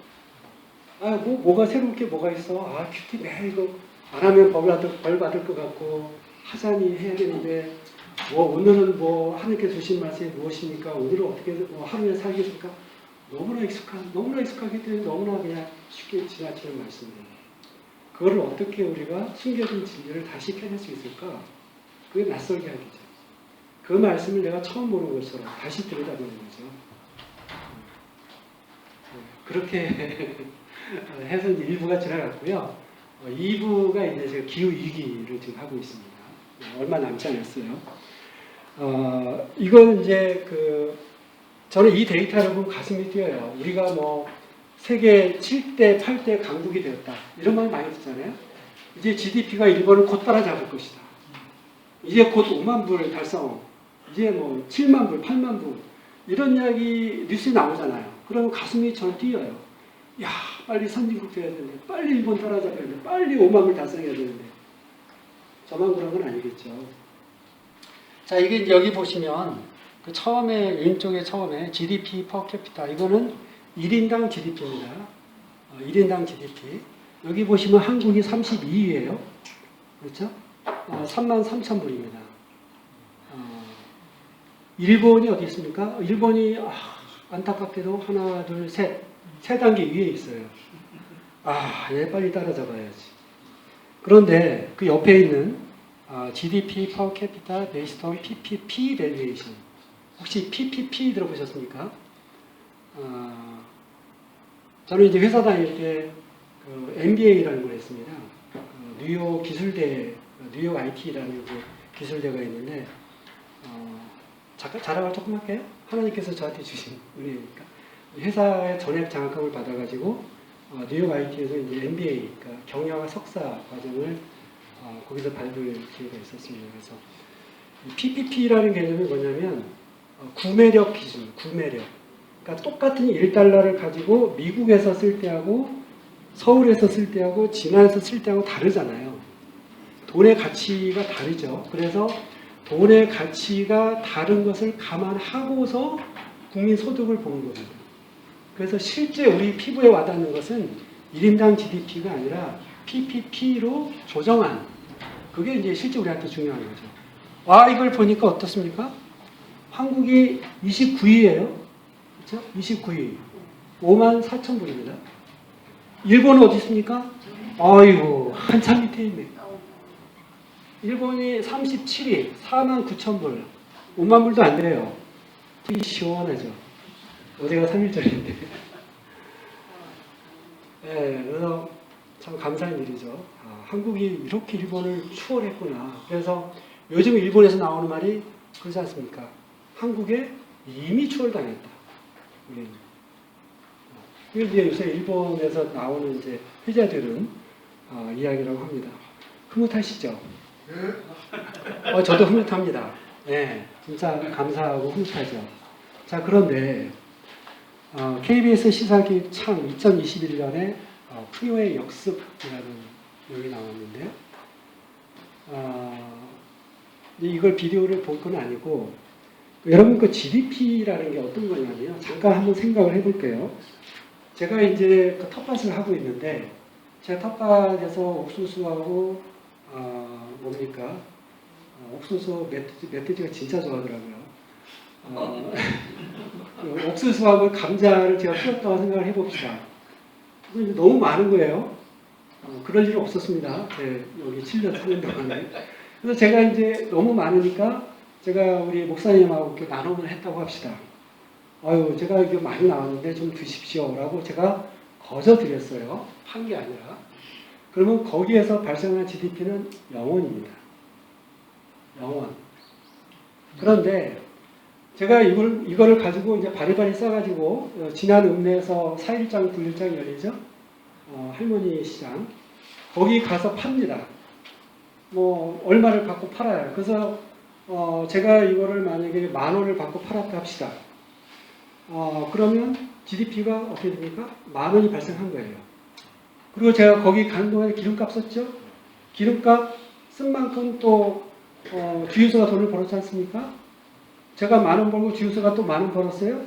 뭐가 새로운 게 뭐가 있어? 큐티 매일 이거 안 하면 벌 받을 것 같고, 하자니 해야 되는데, 오늘은 하나님께 주신 말씀이 무엇입니까? 오늘은 어떻게 하루에 살겠습니까? 너무나 익숙하기 때문에 너무나 그냥 쉽게 지나치는 말씀이에요. 그거를 어떻게 우리가 숨겨진 진리를 다시 펴낼 수 있을까? 그게 낯설게 하기죠. 그 말씀을 내가 처음 보는 것처럼 다시 들여다보는 거죠. 그렇게 해서 이제 1부가 지나갔고요. 2부가 이제 제가 기후위기를 지금 하고 있습니다. 얼마 남지 않았어요. 이건 이제 저는 이 데이터를 보면 가슴이 뛰어요. 우리가 세계 7대, 8대 강국이 되었다. 이런 말 많이 듣잖아요. 이제 GDP가 일본을 곧 따라잡을 것이다. 이제 곧 5만 불 달성, 이제 7만 불, 8만 불, 이런 이야기 뉴스에 나오잖아요. 그러면 가슴이 저는 뛰어요. 야, 빨리 선진국 돼야 되는데, 빨리 일본 따라잡아야 되는데, 빨리 5만 불 달성해야 되는데. 저만 그런 건 아니겠죠. 자, 이게 이제 여기 보시면, 왼쪽에 처음에 GDP per capita, 이거는 1인당 GDP입니다. 1인당 GDP. 여기 보시면 한국이 32위예요. 그렇죠? 33,000불입니다. 일본이 어디 있습니까? 일본이 안타깝게도 하나, 둘, 세 단계 위에 있어요. 얘 빨리 따라잡아야지. 그런데 그 옆에 있는 GDP per capita based on PPP valuation. 혹시 PPP 들어보셨습니까? 저는 이제 회사 다닐 때 MBA라는 걸 했습니다. 뉴욕 기술대, 뉴욕 IT라는 기술대가 있는데, 자랑을 조금 할게요. 하나님께서 저한테 주신 은혜니까. 회사의 전액 장학금을 받아가지고 뉴욕 IT에서 이제 MBA, 그러니까 경영학 석사 과정을 거기서 받을 기회가 있었습니다. 그래서 PPP라는 개념이 뭐냐면 구매력 기준, 구매력. 그러니까 똑같은 1달러를 가지고 미국에서 쓸 때하고 서울에서 쓸 때하고 진화에서 쓸 때하고 다르잖아요. 돈의 가치가 다르죠. 그래서 돈의 가치가 다른 것을 감안하고서 국민 소득을 보는 겁니다. 그래서 실제 우리 피부에 와닿는 것은 1인당 GDP가 아니라 PPP로 조정한, 그게 이제 실제 우리한테 중요한 거죠. 이걸 보니까 어떻습니까? 한국이 29위예요. 그렇죠? 29위. 54,000불입니다. 일본은 어디 있습니까? 아이고, 한참 밑에 있네. 일본이 37위, 49,000불. 5만 불도 안 돼요. 되게 시원하죠. 어제가 3일절인데. 네, 그래서 참 감사한 일이죠. 한국이 이렇게 일본을 추월했구나. 그래서 요즘 일본에서 나오는 말이 그렇지 않습니까? 한국에 이미 추월당했다. 이게 이제 요새 일본에서 나오는 이제 회자들은 이야기라고 합니다. 흐뭇하시죠? 저도 흐뭇합니다. 네, 진짜 감사하고 흐뭇하죠. 자, 그런데 KBS 시사기획 창 2021년에 풍요의 역습이라는 내용이 나왔는데요. 이걸 비디오를 본 건 아니고 여러분 그 GDP라는 게 어떤 거냐면요. 잠깐 한번 생각을 해볼게요. 제가 이제 그 텃밭을 하고 있는데 제 텃밭에서 옥수수하고 뭡니까? 옥수수 멧돼지가 진짜 좋아하더라고요. 옥수수하고 감자를 제가 키웠다고 생각을 해봅시다. 너무 많은 거예요. 그럴 일은 없었습니다. 여기 7년 사는 동안에. 그래서 제가 이제 너무 많으니까 제가 우리 목사님하고 이렇게 나눔을 했다고 합시다. 제가 이게 많이 나왔는데 좀 드십시오라고 제가 거저드렸어요. 판 게 아니라. 그러면 거기에서 발생한 GDP는 0원입니다. 0원. 그런데 제가 이거를 가지고 이제 바리바리 싸가지고 지난 읍내에서 4일장, 9일장 열리죠. 할머니 시장. 거기 가서 팝니다. 얼마를 받고 팔아요. 그래서 제가 이거를 만약에 10,000원을 받고 팔았다 합시다. 그러면 GDP가 어떻게 됩니까? 10,000원이 발생한 거예요. 그리고 제가 거기 가는 동안에 기름값 썼죠? 기름값 쓴 만큼 또 주유소가 돈을 벌었지 않습니까? 제가 10,000원 벌고 주유소가 또 10,000원 벌었어요?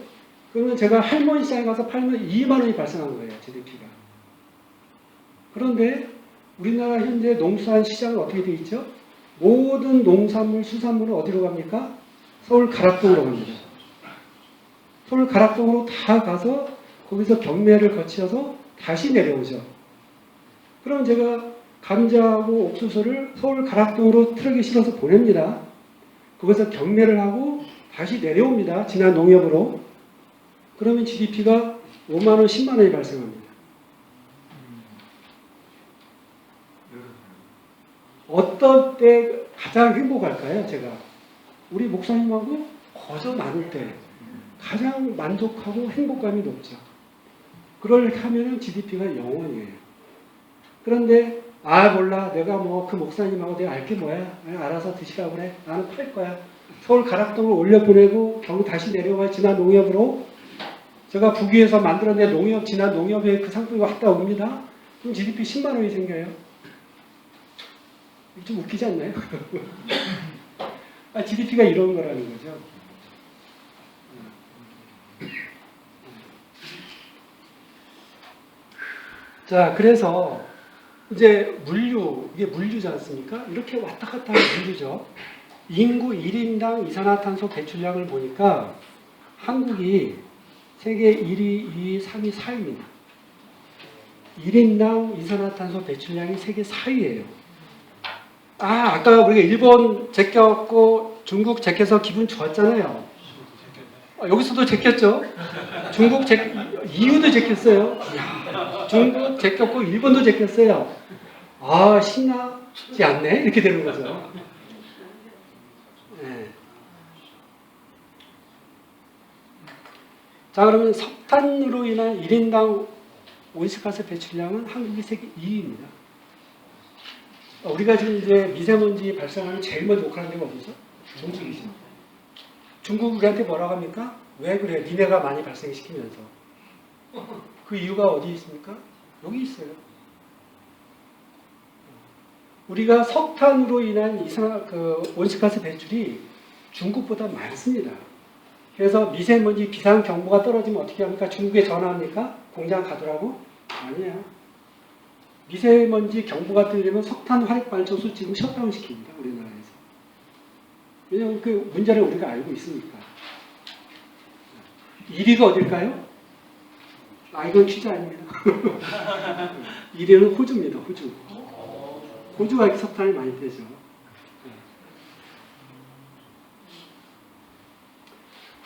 그러면 제가 할머니 시장에 가서 팔면 20,000원이 발생한 거예요. GDP가. 그런데 우리나라 현재 농수산 시장은 어떻게 되어 있죠? 모든 농산물, 수산물은 어디로 갑니까? 서울 가락동으로 갑니다. 서울 가락동으로 다 가서 거기서 경매를 거쳐서 다시 내려오죠. 그럼 제가 감자하고 옥수수를 서울 가락동으로 트럭에 실어서 보냅니다. 거기서 경매를 하고 다시 내려옵니다. 지난 농협으로. 그러면 GDP가 5만원, 10만원이 발생합니다. 어떤 때 가장 행복할까요? 제가 우리 목사님하고 거저 나눌 때 가장 만족하고 행복감이 높죠. 그렇게 하면 GDP가 0원이에요. 그런데 몰라, 내가 그 목사님하고 내가 알 게 뭐야, 알아서 드시라고 그래, 나는 팔 거야. 서울 가락동을 올려보내고 겨우 다시 내려와 지난 농협으로 제가 북위에서 만들어낸 농협, 지난 농협에 그 상품이 왔다 옵니다. 그럼 GDP 10만원이 생겨요. 좀 웃기지 않나요? GDP가 이런 거라는 거죠. 자, 그래서 이제 이게 물류지 않습니까? 이렇게 왔다 갔다 하는 물류죠. 인구 1인당 이산화탄소 배출량을 보니까 한국이 세계 1위, 2위, 3위, 4위입니다. 1인당 이산화탄소 배출량이 세계 4위예요. 아까 우리가 일본 제꼈고 중국 제껴서 기분 좋았잖아요. 여기서도 제꼈죠. 중국 EU도 제꼈어요. 중국 제꼈고 일본도 제꼈어요. 신나지 않네? 이렇게 되는 거죠. 네. 자, 그러면 석탄으로 인한 1인당 온실가스 배출량은 한국이 세계 2위입니다. 우리가 지금 이제 미세먼지 발생하면 제일 먼저 욕하는 데가 어디죠? 중국이죠. 중국 우리한테 뭐라고 합니까? 왜 그래? 니네가 많이 발생시키면서. 그 이유가 어디 있습니까? 여기 있어요. 우리가 석탄으로 인한 온실가스 배출이 중국보다 많습니다. 그래서 미세먼지 비상경보가 떨어지면 어떻게 합니까? 중국에 전화합니까? 공장 가더라고? 아니에요. 미세먼지 경보가 뜨려면 석탄 화력발전소 지금 셧다운 시킵니다. 우리나라에서. 왜냐하면 그 문제를 우리가 알고 있으니까. 1위가 어딜까요? 이건 퀴즈 아닙니다. 1위는 호주입니다. 호주. 호주가 이렇게 석탄이 많이 되죠.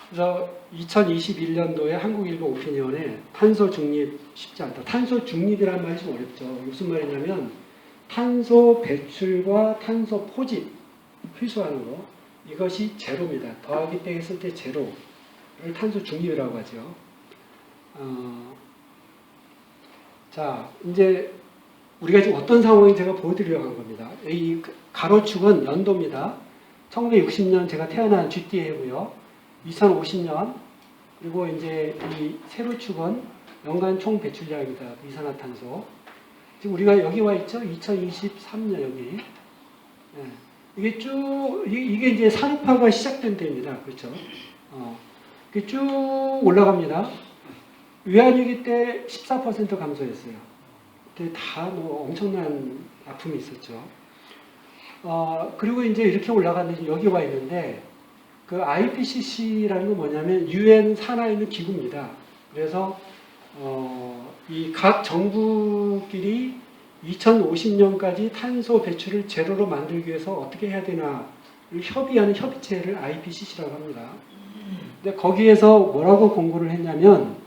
그래서 2021년도에 한국일보 오피니언에 탄소 중립 쉽지 않다. 탄소 중립이라는 말이 좀 어렵죠. 무슨 말이냐면 탄소 배출과 탄소 포집, 회수하는 거. 이것이 제로입니다. 더하기 빼기 때 제로를 탄소 중립이라고 하죠. 자, 이제 우리가 지금 어떤 상황인지 제가 보여드리려고 한 겁니다. 이 가로축은 연도입니다. 1960년 제가 태어난 GTA고요. 2050년 그리고 이제 이 세로축은 연간 총 배출량입니다. 이산화탄소. 지금 우리가 여기 와 있죠? 2023년 여기. 예. 이게 쭉 이게 이제 산업화가 시작된 때입니다. 그렇죠? 이게 쭉 올라갑니다. 외환위기 때 14% 감소했어요. 그때 다 뭐 엄청난 아픔이 있었죠. 그리고 이제 이렇게 올라갔는데 여기 와 있는데 그 IPCC라는 건 뭐냐면 UN 산하에 있는 기구입니다. 그래서 이 각 정부끼리 2050년까지 탄소 배출을 제로로 만들기 위해서 어떻게 해야 되나를 협의하는 협의체를 IPCC라고 합니다. 근데 거기에서 뭐라고 공고를 했냐면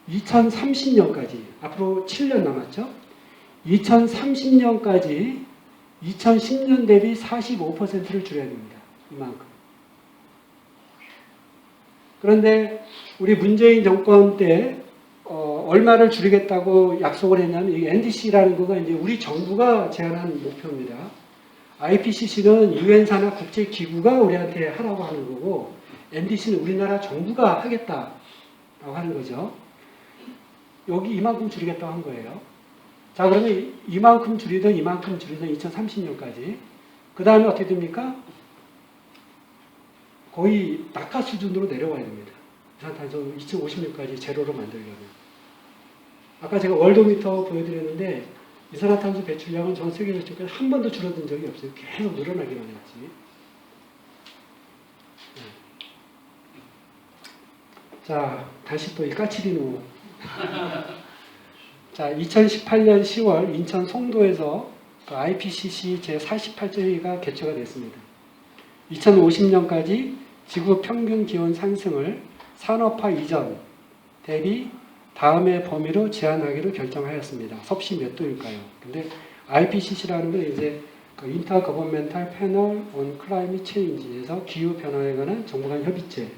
2030년까지 앞으로 7년 남았죠. 2030년까지 2010년 대비 45%를 줄여야 됩니다. 이만큼. 그런데 우리 문재인 정권 때 얼마를 줄이겠다고 약속을 했냐면 이 NDC라는 거가 이제 우리 정부가 제안한 목표입니다. IPCC는 UN 산하 국제 기구가 우리한테 하라고 하는 거고 NDC는 우리나라 정부가 하겠다라고 하는 거죠. 여기 이만큼 줄이겠다고 한 거예요. 자, 그러면 이만큼 줄이든 2030년까지. 그 다음에 어떻게 됩니까? 거의 낙하 수준으로 내려와야 됩니다. 이산탄소 2050년까지 제로로 만들려면. 아까 제가 월도미터 보여드렸는데 이산화탄소 배출량은 전 세계에서 지금까지 한 번도 줄어든 적이 없어요. 계속 늘어나기만 했지. 네. 자, 다시 또 이 까치리노. 자, 2018년 10월 인천 송도에서 그 IPCC 제48조 회의가 개최가 됐습니다. 2050년까지 지구 평균 기온 상승을 산업화 이전 대비 다음의 범위로 제한하기로 결정하였습니다. 섭씨 몇 도일까요? 근데 IPCC라는 건 이제 그 Intergovernmental Panel on Climate Change에서 기후 변화에 관한 정부 간 협의체.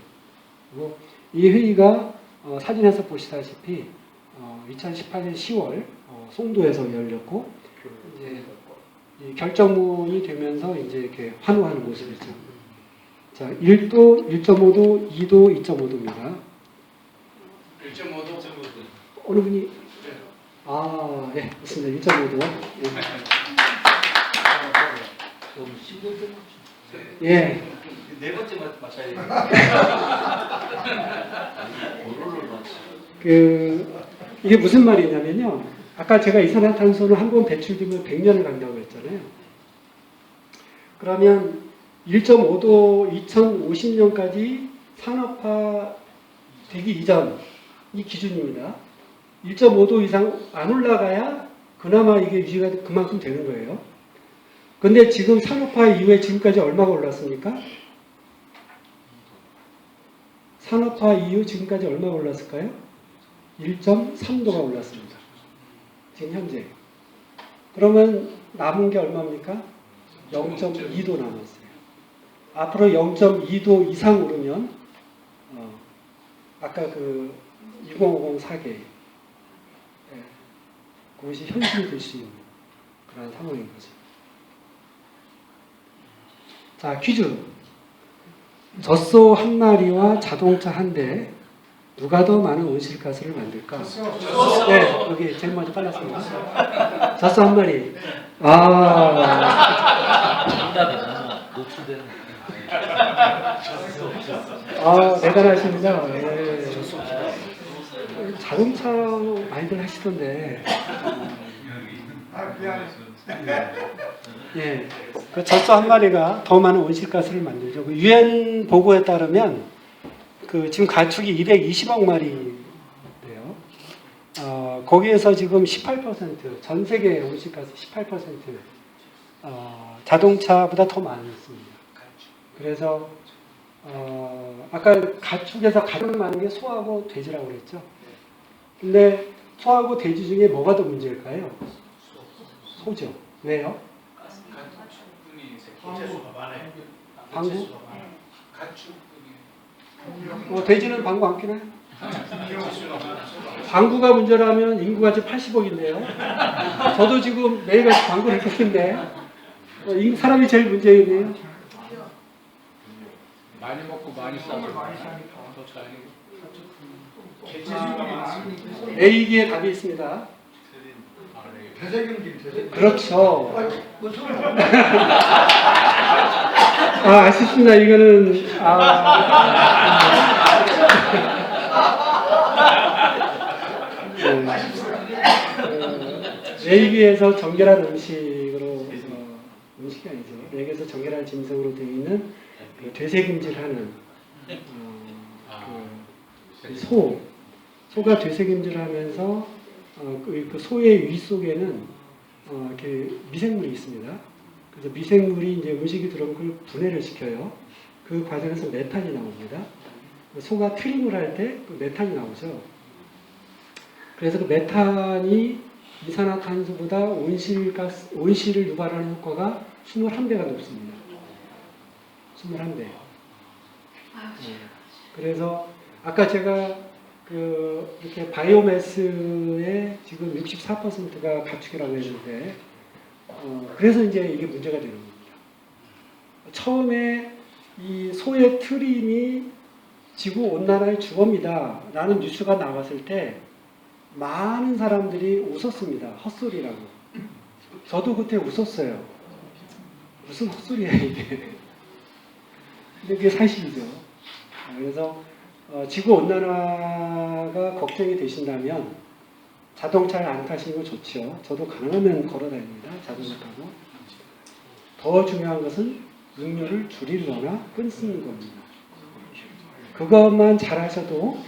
그리고 이 회의가 사진에서 보시다시피 2018년 10월 송도에서 열렸고 이제 이 결정문이 되면서 이제 이렇게 환호하는 모습이죠. 자, 1도, 1.5도, 2도, 2.5도입니다. 1.5도. 어느 분이? 아, 네, 맞습니다. 1.5도. 예. 예. 네 번째 맞춰야 돼요. 이게 무슨 말이냐면요. 아까 제가 이산화탄소는 한 번 배출되면 100년을 간다고 했잖아요. 그러면 1.5도 2050년까지 산업화 되기 이전 이 기준입니다. 1.5도 이상 안 올라가야 그나마 이게 유지가 그만큼 되는 거예요. 근데 지금 산업화 이후에 지금까지 얼마가 올랐습니까? 산업화 이후 지금까지 얼마가 올랐을까요? 1.3도가 올랐습니다. 지금 현재. 그러면 남은 게 얼마입니까? 0.2도 남았어요. 앞으로 0.2도 이상 오르면 아까 그 2050 사계 그것이 현실이 될 수 있는 그런 상황인 거죠. 자, 퀴즈. 젖소 한 마리와 자동차 한 대 누가 더 많은 온실가스를 만들까? 네, 여기 제일 먼저 빨랐습니다. 젖소 한 마리. 대단하십니다. 네. 자동차 많이들 하시던데. 예, 그 젖소 한 마리가 더 많은 온실가스를 만들죠. 그 UN 보고에 따르면 그 지금 가축이 220억 마리래요. 거기에서 지금 18% 전 세계 온실가스 18% 자동차보다 더 많습니다. 그래서 아까 가축에서 가장 많은 게 소하고 돼지라고 그랬죠. 근데 소하고 돼지 중에 뭐가 더 문제일까요? 소죠. 왜요? 방구? 돼지는 방구 안 끼나요? 광고가 문제라면 인구가 지금 80억인데요. 저도 지금 매일같이 광고를 했기 때문에 사람이 제일 문제겠네요. 많이 먹고 많이 싸고 더 잘. A기에 답이 있습니다. 그렇죠. 아쉽습니다. 이거는 A기에서 정결한 음식으로 음식이 아니죠. A기에서 정결한 짐승으로 되어 있는 그 되새김질하는 소가 되새김질하면서 그 소의 위 속에는 이렇게 미생물이 있습니다. 그래서 미생물이 이제 음식이 들어온 걸 분해를 시켜요. 그 과정에서 메탄이 나옵니다. 소가 트림을 할 때 그 메탄이 나오죠. 그래서 그 메탄이 이산화탄소보다 온실을 유발하는 효과가 21배가 높습니다. 21배. 그래서 아까 제가 이렇게 바이오매스의 지금 64%가 가축이라고 했는데, 그래서 이제 이게 문제가 되는 겁니다. 처음에 이 소의 트림이 지구 온난화의 주범이다 라는 뉴스가 나왔을 때 많은 사람들이 웃었습니다. 헛소리라고. 저도 그때 웃었어요. 무슨 헛소리야 이게. 근데 그게 사실이죠. 그래서 지구 온난화가 걱정이 되신다면 자동차를 안 타시는 거 좋죠. 저도 가능하면 걸어 다닙니다. 자전거 타고. 더 중요한 것은 음료를 줄이거나 끊는 겁니다. 그것만 잘하셔도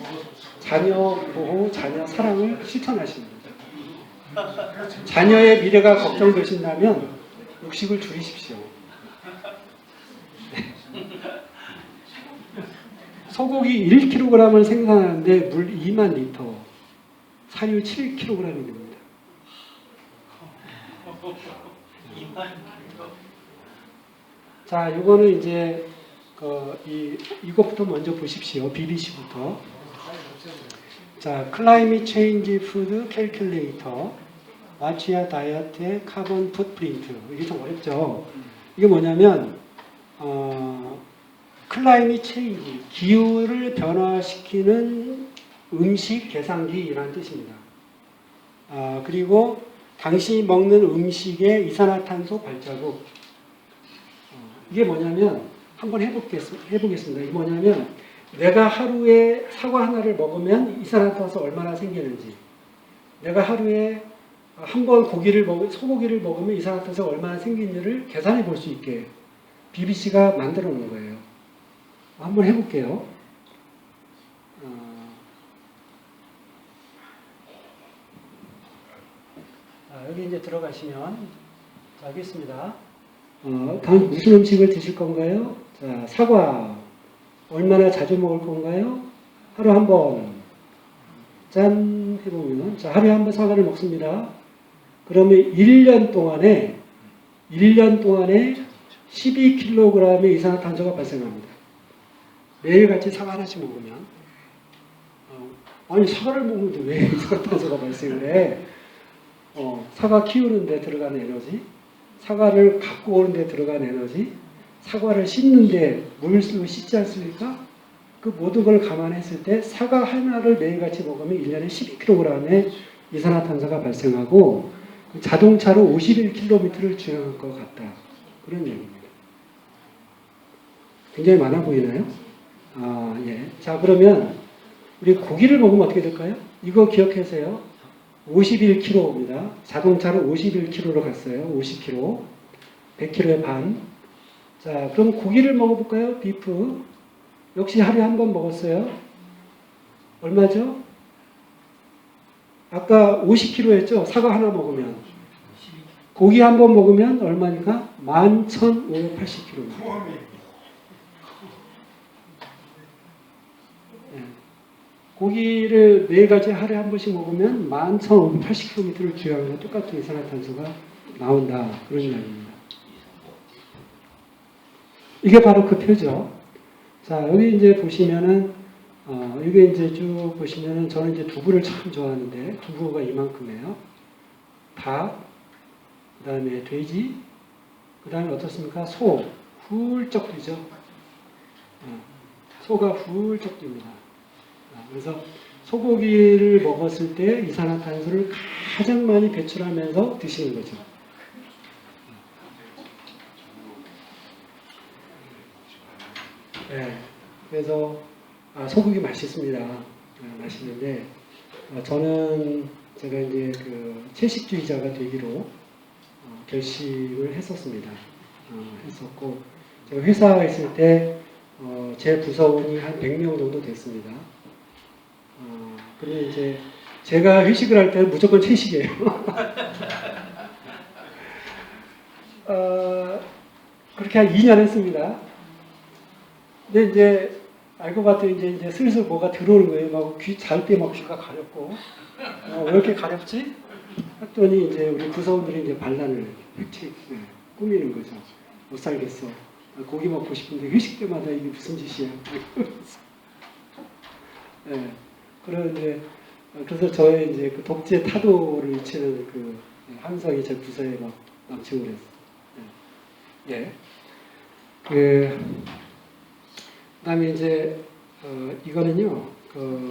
자녀 보호, 자녀 사랑을 실천하시는 거죠. 자녀의 미래가 걱정되신다면 육식을 줄이십시오. 소고기 1kg을 생산하는데 물 2만 리터, 사료 7kg이 됩니다. 자, 이거는 이제 이것부터 먼저 보십시오. BBC부터. 자, Climate Change Food Calculator, What's Your Diet의 카본 풋프린트. 이게 좀 어렵죠. 이게 뭐냐면 클라이밋 체인지, 기후를 변화시키는 음식 계산기라는 뜻입니다. 그리고 당신이 먹는 음식의 이산화탄소 발자국. 이게 뭐냐면 한번 해보겠습니다. 이게 뭐냐면 내가 하루에 사과 하나를 먹으면 이산화탄소 얼마나 생기는지, 내가 하루에 한 번 소고기를 먹으면 이산화탄소가 얼마나 생기는지를 계산해 볼 수 있게 BBC가 만들어 놓은 거예요. 한번 해볼게요. 여기 이제 들어가시면, 자, 여기 있습니다. 다음 무슨 음식을 드실 건가요? 자, 사과. 얼마나 자주 먹을 건가요? 하루 한 번. 짠 해보면, 자, 하루에 한 번 사과를 먹습니다. 그러면 1년 동안에 12kg의 이산화탄소가 발생합니다. 매일같이 사과 하나씩 먹으면. 아니, 사과를 먹는데 왜 이산화탄소가 발생을 해? 사과 키우는 데 들어가는 에너지, 사과를 갖고 오는 데 들어가는 에너지, 사과를 씻는데 물 쓰고 씻지 않습니까? 그 모든 걸 감안했을 때 사과 하나를 매일같이 먹으면 1년에 12kg의 이산화탄소가 발생하고 자동차로 51km를 주행할 것 같다. 그런 얘기입니다. 굉장히 많아 보이나요? 예. 자, 그러면 우리 고기를 먹으면 어떻게 될까요? 이거 기억하세요. 51kg입니다. 자동차로 51kg로 갔어요. 50kg. 100kg의 반. 자, 그럼 고기를 먹어볼까요? 비프. 역시 하루에 한 번 먹었어요. 얼마죠? 아까 50kg 했죠? 사과 하나 먹으면. 고기 한 번 먹으면 얼마니까? 11,580kg. 네. 고기를 매일같이 하루에 한 번씩 먹으면 11,580km를 주행하는 똑같은 이산화탄소가 나온다. 그런 이야기입니다. 이게 바로 그 표죠. 자, 여기 이제 보시면은 이게 이제 쭉 보시면은 저는 이제 두부를 참 좋아하는데 두부가 이만큼이에요. 닭, 그 다음에 돼지, 그 다음에 어떻습니까? 소, 훌쩍 뛰죠. 소가 훌쩍 뜁니다. 그래서 소고기를 먹었을 때 이산화탄소를 가장 많이 배출하면서 드시는 거죠. 네, 그래서 소고기 맛있습니다. 맛있는데 저는 제가 이제 그 채식주의자가 되기로 결심을 했었습니다. 했었고 제가 회사에 있을 때 제 부서원이 한 100명 정도 됐습니다. 근데 이제 제가 회식을 할 때는 무조건 채식이에요. 그렇게 한 2년 했습니다. 근데 이제 알고 봤더니 이제 슬슬 뭐가 들어오는 거예요. 막 귀 잘 때 막 귀가 가렵고 왜 이렇게 가렵지? 했더니 이제 우리 부서원들이 이제 반란을 꾸미는 거죠. 못 살겠어. 고기 먹고 싶은데 회식 때마다 이게 무슨 짓이야? 네. 그래서 저의 이제 그 독재 타도를 일치는 그 함성이 제 부서에 막 남치고 그랬어요. 예. 그다음에 이제 이거는요.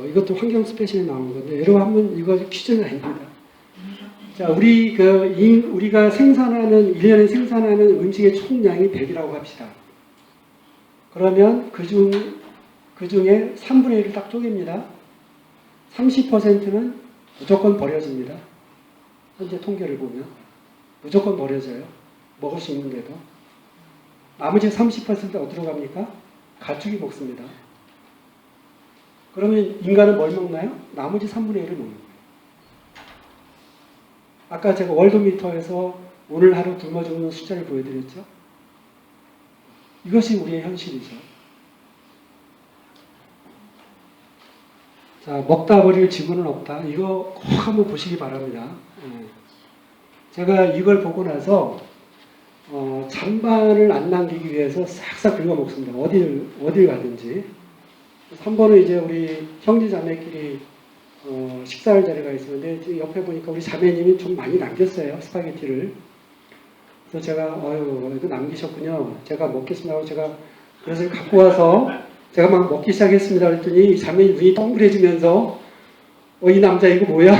이것도 환경 스페셜에 나온 건데 여러분 한번 이거 퀴즈는 아닙니다. 자, 우리가 생산하는 1년에 생산하는 음식의 총량이 100이라고 합시다. 그러면 그중에 3분의 1을 딱 쪼갭니다. 30%는 무조건 버려집니다. 현재 통계를 보면 무조건 버려져요. 먹을 수 있는데도. 나머지 30%는 어디로 갑니까? 가축이 먹습니다. 그러면 인간은 뭘 먹나요? 나머지 3분의 1을 먹는 거예요. 아까 제가 월드미터에서 오늘 하루 굶어 죽는 숫자를 보여드렸죠? 이것이 우리의 현실이죠. 자, 먹다 버릴 지구는 없다. 이거 꼭 한번 보시기 바랍니다. 제가 이걸 보고 나서 잔반을 안 남기기 위해서 싹싹 긁어 먹습니다. 어딜 가든지. 한 번은 이제 우리 형제 자매끼리 식사할 자리가 있었는데 옆에 보니까 우리 자매님이 좀 많이 남겼어요. 스파게티를. 그래서 제가 이거 남기셨군요. 제가 먹겠습니다 하고 제가 그래서 갖고 와서 제가 막 먹기 시작했습니다. 그랬더니 자매님 눈이 동그래지면서 이 남자 이거 뭐야?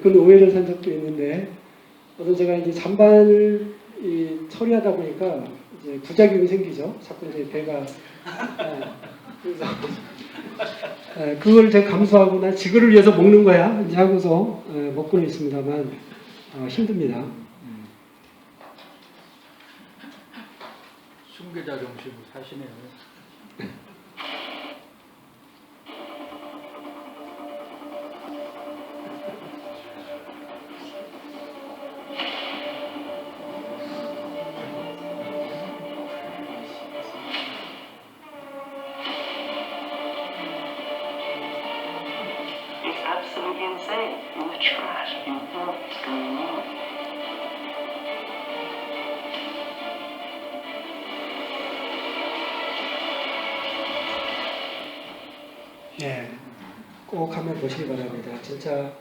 그런 오해를 산 적도 있는데 그래서 제가 이제 잔반을 처리하다 보니까 이제 부작용이 생기죠. 자꾸 이제 배가 그래서 그걸 제가 감수하고 난 지구를 위해서 먹는 거야 이제 하고서 먹고는 있습니다만 힘듭니다. 순교자 정신으로 사시네요. It's absolutely insane. In the trash. You know what's going on. 네, 꼭 한번 보시기 바랍니다. 진짜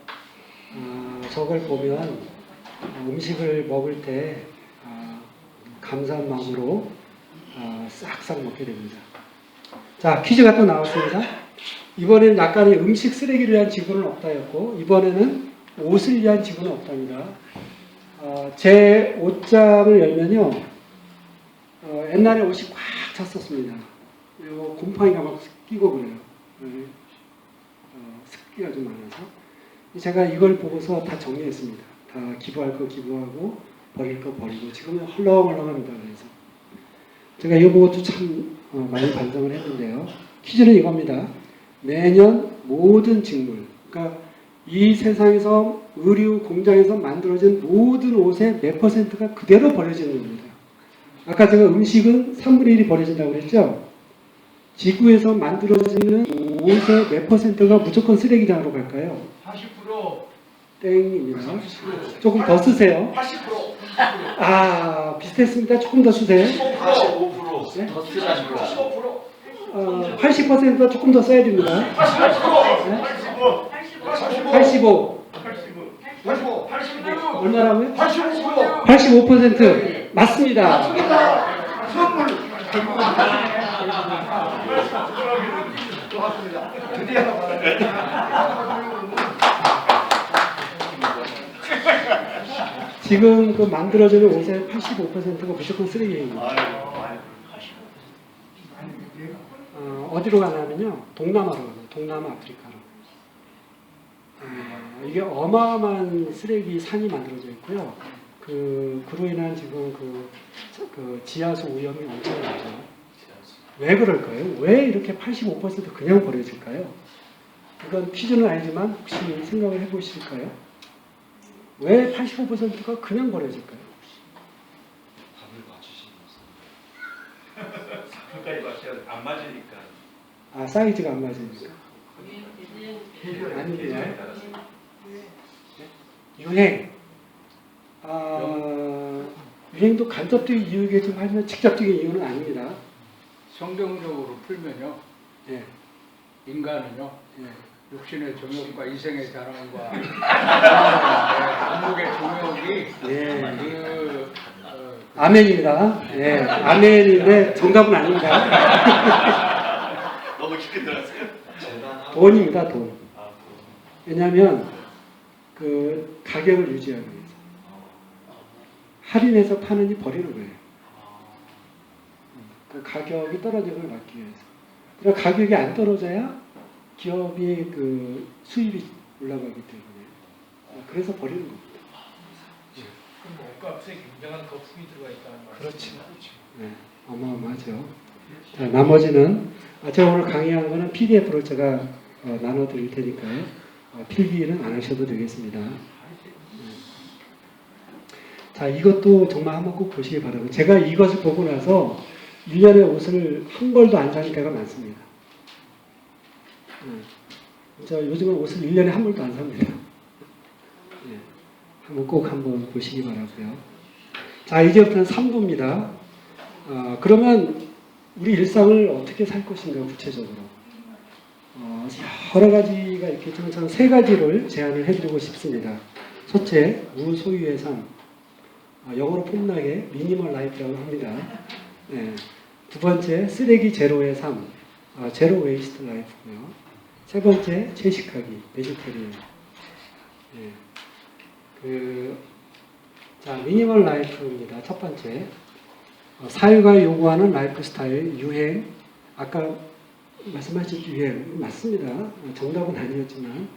저걸 보면 음식을 먹을 때 감사한 마음으로 싹싹 먹게 됩니다. 자, 퀴즈가 또 나왔습니다. 이번에는 약간의 음식 쓰레기를 위한 지구는 없다였고 이번에는 옷을 위한 지구는 없답니다. 제 옷장을 열면요. 옛날에 옷이 꽉 찼었습니다. 그리고 곰팡이가 막 끼고 그래요. 습기가 좀 많아서 제가 이걸 보고서 다 정리했습니다. 다 기부할 거 기부하고 버릴 거 버리고 지금은 헐렁헐렁합니다. 그래서 제가 이거 보고 참 많이 반성을 했는데요. 퀴즈는 이겁니다. 매년 모든 직물, 그러니까 이 세상에서 의류 공장에서 만들어진 모든 옷의 몇 %가 그대로 버려지는 겁니다. 아까 제가 음식은 3분의 1이 버려진다고 그랬죠? 지구에서 만들어지는 옷의 몇 %가 무조건 쓰레기장으로 갈까요? 40%. 땡입니다. 조금 더 쓰세요. 80%. 비슷했습니다. 조금 더 쓰세요. 45%. 네? 더 쓰라니까. 15%. 80%가 조금 더 써야 됩니다. 85. 얼마라고요? 85% 맞습니다. 지금 그 만들어지는 옷의 85%가 무조건 쓰레기입니다. 어디로 가냐면요, 동남아로 가요. 동남아, 아프리카로. 이게 어마어마한 쓰레기 산이 만들어져 있고요. 그로 인한 지금 그 지하수 오염이 엄청나죠. 왜 그럴까요? 왜 이렇게 85% 그냥 버려질까요? 이건 퀴즈는 아니지만 혹시 생각을 해보실까요? 왜 85%가 그냥 버려질까요? 답을 맞추시면서. 그까지 맞춰야 안 맞으니까. 아, 사이즈가 안 맞으니까. 아닙니다. 유행. 유행도 간접적인 이유겠지만 하지만 직접적인 이유는 아닙니다. 성경적으로 풀면요, 예. 인간은요, 예. 육신의 정욕과 이생의 자랑과 안목의 정욕이 예. 아멘입니다. 예. 아멘인데 정답은 아닙니다. 너무 깊게 들었어요. 돈입니다, 돈. 왜냐하면 그 가격을 유지하기 위해서. 할인해서 파느니 버리는 거예요. 그 가격이 떨어지는 걸 막기 위해서. 그러니까 가격이 안 떨어져야 기업이 그 수입이 올라가기 때문에. 그래서 버리는 겁니다. 그럼 옷값에 굉장한 거품이 들어가 있다는 말이죠. 그렇죠. 네, 어마어마하죠. 자, 나머지는 제가 오늘 강의한 거는 PDF로 제가 나눠드릴 테니까요. 필기는 안 하셔도 되겠습니다. 자, 이것도 정말 한번 꼭 보시기 바랍니다. 제가 이것을 보고 나서 1년에 옷을 한 벌도 안 사는 때가 많습니다. 저 요즘은 옷을 1년에 한 벌도 안 삽니다. 꼭 한번 보시기 바라고요. 자, 이제부터는 3부입니다. 그러면 우리 일상을 어떻게 살 것인가 구체적으로. 여러 가지가 있겠지만 저는 3가지를 제안을 해드리고 싶습니다. 첫째, 무소유의 삶. 영어로 폼나게 미니멀 라이프라고 합니다. 네. 두 번째, 쓰레기 제로의 삶. 제로 웨이스트 라이프고요. 세 번째, 채식하기, 베지테리언. 네. 자, 미니멀 라이프입니다. 첫 번째, 사회가 요구하는 라이프 스타일, 유행. 아까 말씀하신 유행 맞습니다. 정답은 아니었지만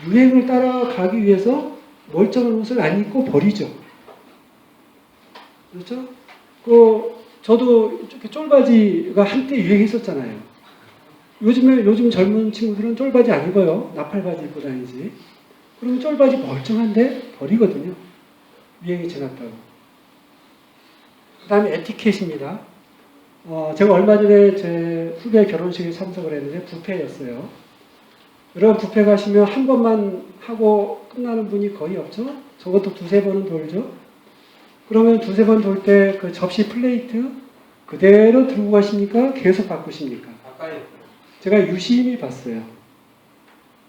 유행을 따라가기 위해서 멀쩡한 옷을 안 입고 버리죠. 그렇죠? 저도 이렇게 쫄바지가 한때 유행했었잖아요. 요즘 젊은 친구들은 쫄바지 안 입어요. 나팔바지 입고 다니지. 그러면 쫄바지 멀쩡한데 버리거든요. 유행이 지났다고. 그 다음에 에티켓입니다. 제가 얼마 전에 제 후배 결혼식에 참석을 했는데 뷔페였어요. 여러분 뷔페 가시면 한 번만 하고 끝나는 분이 거의 없죠? 적어도 2-3번은 돌죠? 그러면 2-3번 돌 때 그 접시 플레이트 그대로 들고 가십니까? 계속 바꾸십니까? 제가 유심히 봤어요.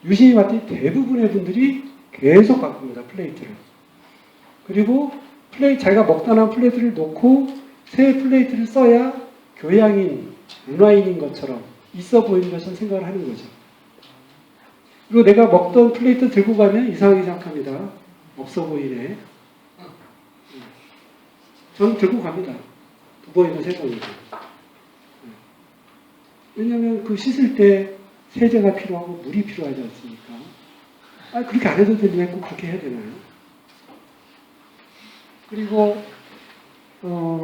유심히 봤더니 대부분의 분들이 계속 바꿉니다. 플레이트를. 그리고 자기가 먹다 남은 플레이트를 놓고 새 플레이트를 써야 교양인, 문화인인 것처럼 있어 보이는 것처럼 생각을 하는 거죠. 그리고 내가 먹던 플레이트 들고 가면 이상하게 생각합니다. 없어 보이네. 저는 들고 갑니다. 2번이나 3번이나. 왜냐하면 그 씻을 때 세제가 필요하고 물이 필요하지 않습니까? 그렇게 안 해도 되는데 꼭 그렇게 해야 되나요? 그리고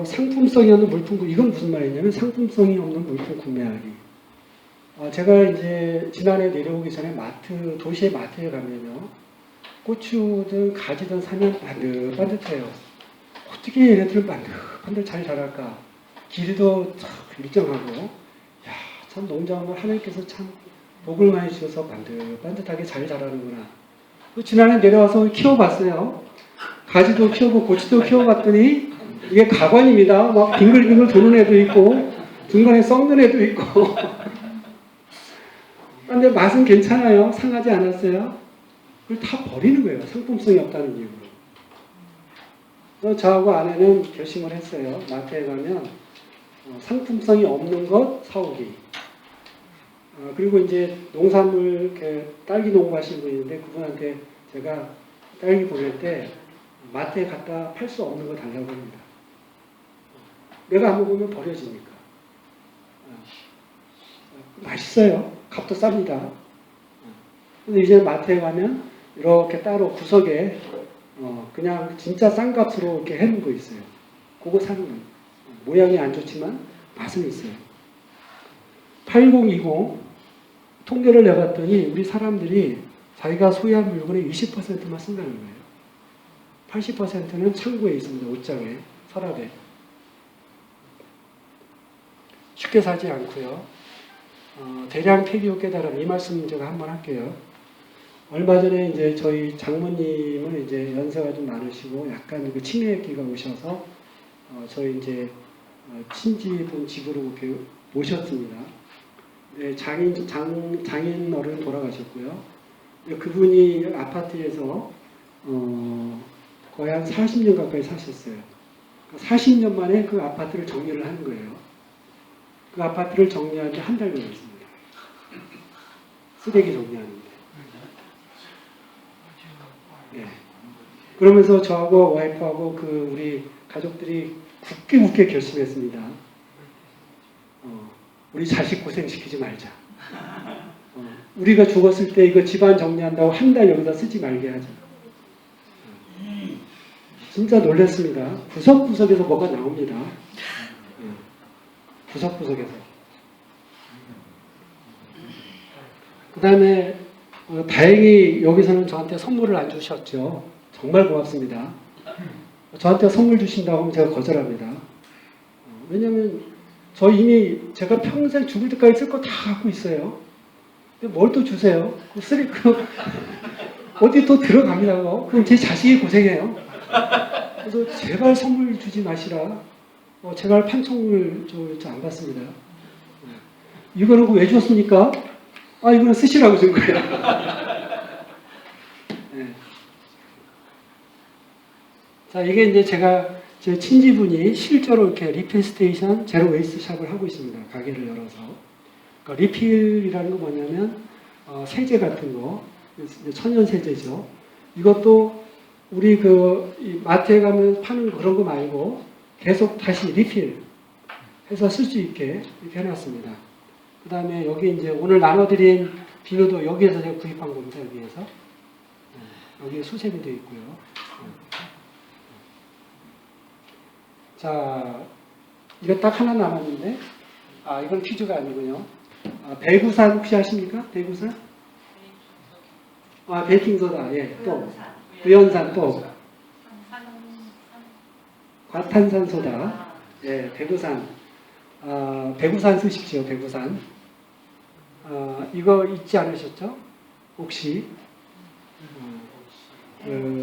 상품성이 없는 물품, 이건 무슨 말이냐면 상품성이 없는 물품 구매하기. 제가 이제 지난해 내려오기 전에 도시의 마트에 가면요. 고추든 가지든 사면 반듯반듯해요. 어떻게 얘네들은 반듯반듯 잘 자랄까? 길이도 참 일정하고, 참 농장을 하나님께서 참 복을 많이 주셔서 반듯반듯하게 잘 자라는구나. 지난해 내려와서 키워봤어요. 가지도 키우고 고추도 키워봤더니 이게 가관입니다. 막 빙글빙글 도는 애도 있고 중간에 썩는 애도 있고 근데 맛은 괜찮아요. 상하지 않았어요. 그걸 다 버리는 거예요. 상품성이 없다는 이유로. 그래서 저하고 아내는 결심을 했어요. 마트에 가면 상품성이 없는 것 사오기. 그리고 이제 농산물 이렇게 딸기 농구하시는 분이 있는데 그분한테 제가 딸기 보낼 때 마트에 갖다 팔 수 없는 거 달라고 합니다. 내가 안 먹으면 버려지니까. 맛있어요. 값도 쌉니다. 근데 이제 마트에 가면 이렇게 따로 구석에 그냥 진짜 싼 값으로 이렇게 해놓은 거 있어요. 그거 사는 거예요. 모양이 안 좋지만 맛은 있어요. 8020 통계를 내봤더니 우리 사람들이 자기가 소유한 물건의 20%만 쓴다는 거예요. 80%는 창고에 있습니다. 옷장에, 서랍에. 쉽게 사지 않고요. 대량 폐기후 깨달음 이 말씀 제가 한번 할게요. 얼마 전에 이제 저희 장모님은 이제 연세가 좀 많으시고 약간 그 치매기가 오셔서 저희 이제 친지분 집으로 이렇게 모셨습니다. 네, 장인 어른 돌아가셨고요. 그분이 아파트에서 거의 한 40년 가까이 사셨어요. 40년 만에 그 아파트를 정리를 하는 거예요. 그 아파트를 정리하는데 한 달 걸렸습니다. 쓰레기 정리하는데. 네. 그러면서 저하고 와이프하고 그 우리 가족들이 굳게 결심했습니다. 우리 자식 고생시키지 말자. 우리가 죽었을 때 이거 집안 정리한다고 한 달 여기다 쓰지 말게 하자. 진짜 놀랐습니다. 구석구석에서 뭐가 나옵니다. 구석구석에서. 그 다음에 다행히 여기서는 저한테 선물을 안 주셨죠. 정말 고맙습니다. 저한테 선물 주신다고 하면 제가 거절합니다. 왜냐하면 저 이미 제가 평생 죽을 때까지 쓸 거 다 갖고 있어요. 근데 뭘 또 주세요? 어디 또 들어갑니다. 그럼 제 자식이 고생해요. 그래서 제발 선물 주지 마시라. 제발 판촉물 안 받습니다. 이거는 왜 줬습니까? 이거는 쓰시라고 준 거예요. 네. 자, 이게 이제 제 친지분이 실제로 이렇게 리필 스테이션 제로 웨이스트 샵을 하고 있습니다. 가게를 열어서. 그러니까 리필이라는 거 뭐냐면, 세제 같은 거, 천연 세제죠. 이것도 우리 이 마트에 가면 파는 그런 거 말고 계속 다시 리필 해서 쓸 수 있게 이렇게 해놨습니다. 그 다음에 여기 이제 오늘 나눠드린 비누도 여기에서 제가 구입한 겁니다. 여기에서. 여기에 수세미 되어 있고요. 자, 이거 딱 하나 남았는데, 이건 퀴즈가 아니고요. 배구산 혹시 아십니까? 배구산? 베이킹소다. 예, 또. 구연산 또. 과탄산소다. 예, 배구산. 배구산 쓰십시오. 배구산. 이거 잊지 않으셨죠? 혹시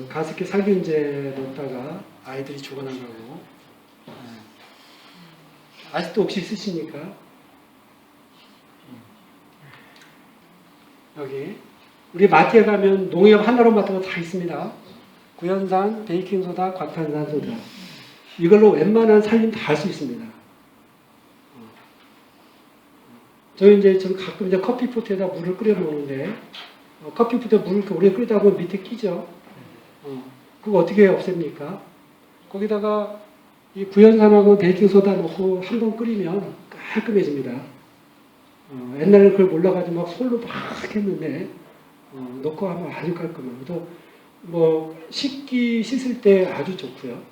가습기 살균제 넣다가 아이들이 죽어나가고 아직도 혹시 쓰십니까? 여기 우리 마트에 가면 농협 하나로 마트가 다 있습니다. 구연산, 베이킹소다, 과탄산소다. 이걸로 웬만한 살림 다 할 수 있습니다. 저는 가끔 이제 커피포트에다 물을 끓여 놓는데, 커피포트에 물을 이렇게 오래 끓이다 보면 밑에 끼죠. 그거 어떻게 없앱니까? 거기다가 이 구연산하고 베이킹소다 넣고 한 번 끓이면 깔끔해집니다. 옛날에 그걸 몰라가지고 막 솔로 막 했는데, 넣고 하면 아주 깔끔해요. 또, 씻을 때 아주 좋고요.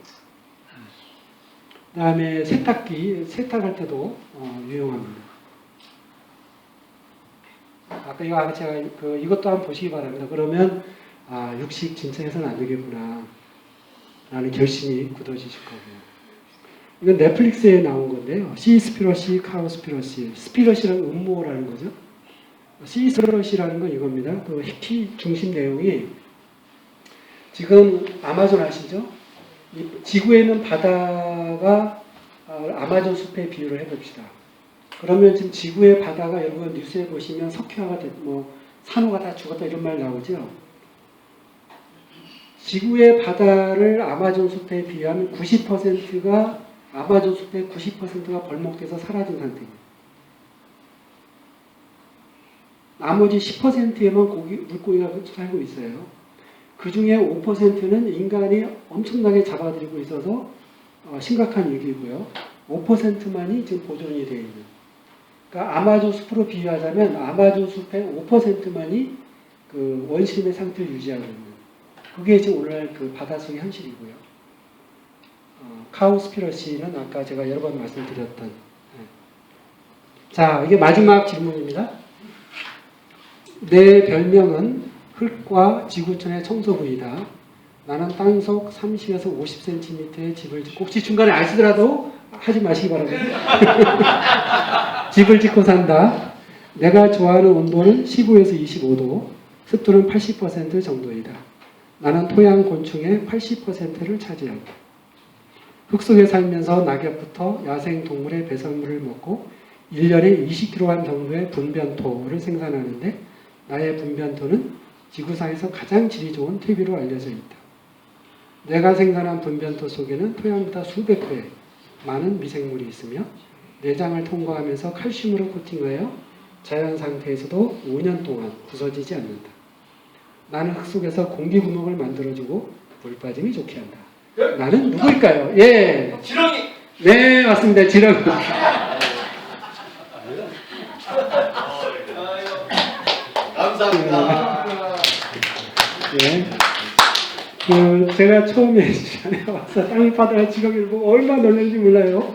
그 다음에 세탁기, 세탁할 때도 유용합니다. 아까 제가 이것도 한번 보시기 바랍니다. 그러면 육식 진짜 해서는 안 되겠구나 라는 결심이 굳어지실 거고요. 이건 넷플릭스에 나온 건데요. 시스피러시, 카우스피러시. 스피러시라는 음모라는 거죠. 시스피러시라는 건 이겁니다. 그 히키 중심 내용이 지금 아마존 아시죠? 지구에 있는 바다가 아마존 숲에 비유를 해봅시다. 그러면 지금 지구의 바다가 여러분 뉴스에 보시면 석회화가 됐, 산호가 다 죽었다 이런 말 나오죠. 지구의 바다를 아마존 숲에 비하면 90%가 아마존 숲의 90%가 벌목돼서 사라진 상태입니다. 나머지 10%에만 물고기가 살고 있어요. 그 중에 5%는 인간이 엄청나게 잡아들이고 있어서 심각한 위기고요. 5%만이 지금 보존이 되어 있는. 그러니까 아마존 숲으로 비유하자면 아마존 숲의 5%만이 그 원심의 상태를 유지하고 있는. 그게 지금 오늘날 그 바닷속의 현실이고요. 카우스피러시는 아까 제가 여러 번 말씀드렸던. 자, 이게 마지막 질문입니다. 내 별명은 흙과 지구촌의 청소부이다. 나는 땅속 30에서 50cm의 집을 짓고, 혹시 중간에 아시더라도 하지 마시기 바랍니다. 집을 짓고 산다. 내가 좋아하는 온도는 15에서 25도, 습도는 80% 정도이다. 나는 토양 곤충의 80%를 차지한다. 흙 속에 살면서 낙엽부터 야생 동물의 배설물을 먹고 1년에 20kg 정도의 분변토를 생산하는데 나의 분변토는 지구상에서 가장 질이 좋은 퇴비로 알려져 있다. 내가 생산한 분변토 속에는 토양보다 수백 배 많은 미생물이 있으며 내장을 통과하면서 칼슘으로 코팅하여 자연 상태에서도 5년 동안 부서지지 않는다. 나는 흙 속에서 공기 구멍을 만들어주고 물 빠짐이 좋게 한다. 나는 누구일까요? 예. 지렁이. 네, 맞습니다. 지렁이. 감사합니다. 예. 제가 처음에 시간에 와서 땅바닥 지렁이를 보고 얼마나 놀랐는지 몰라요.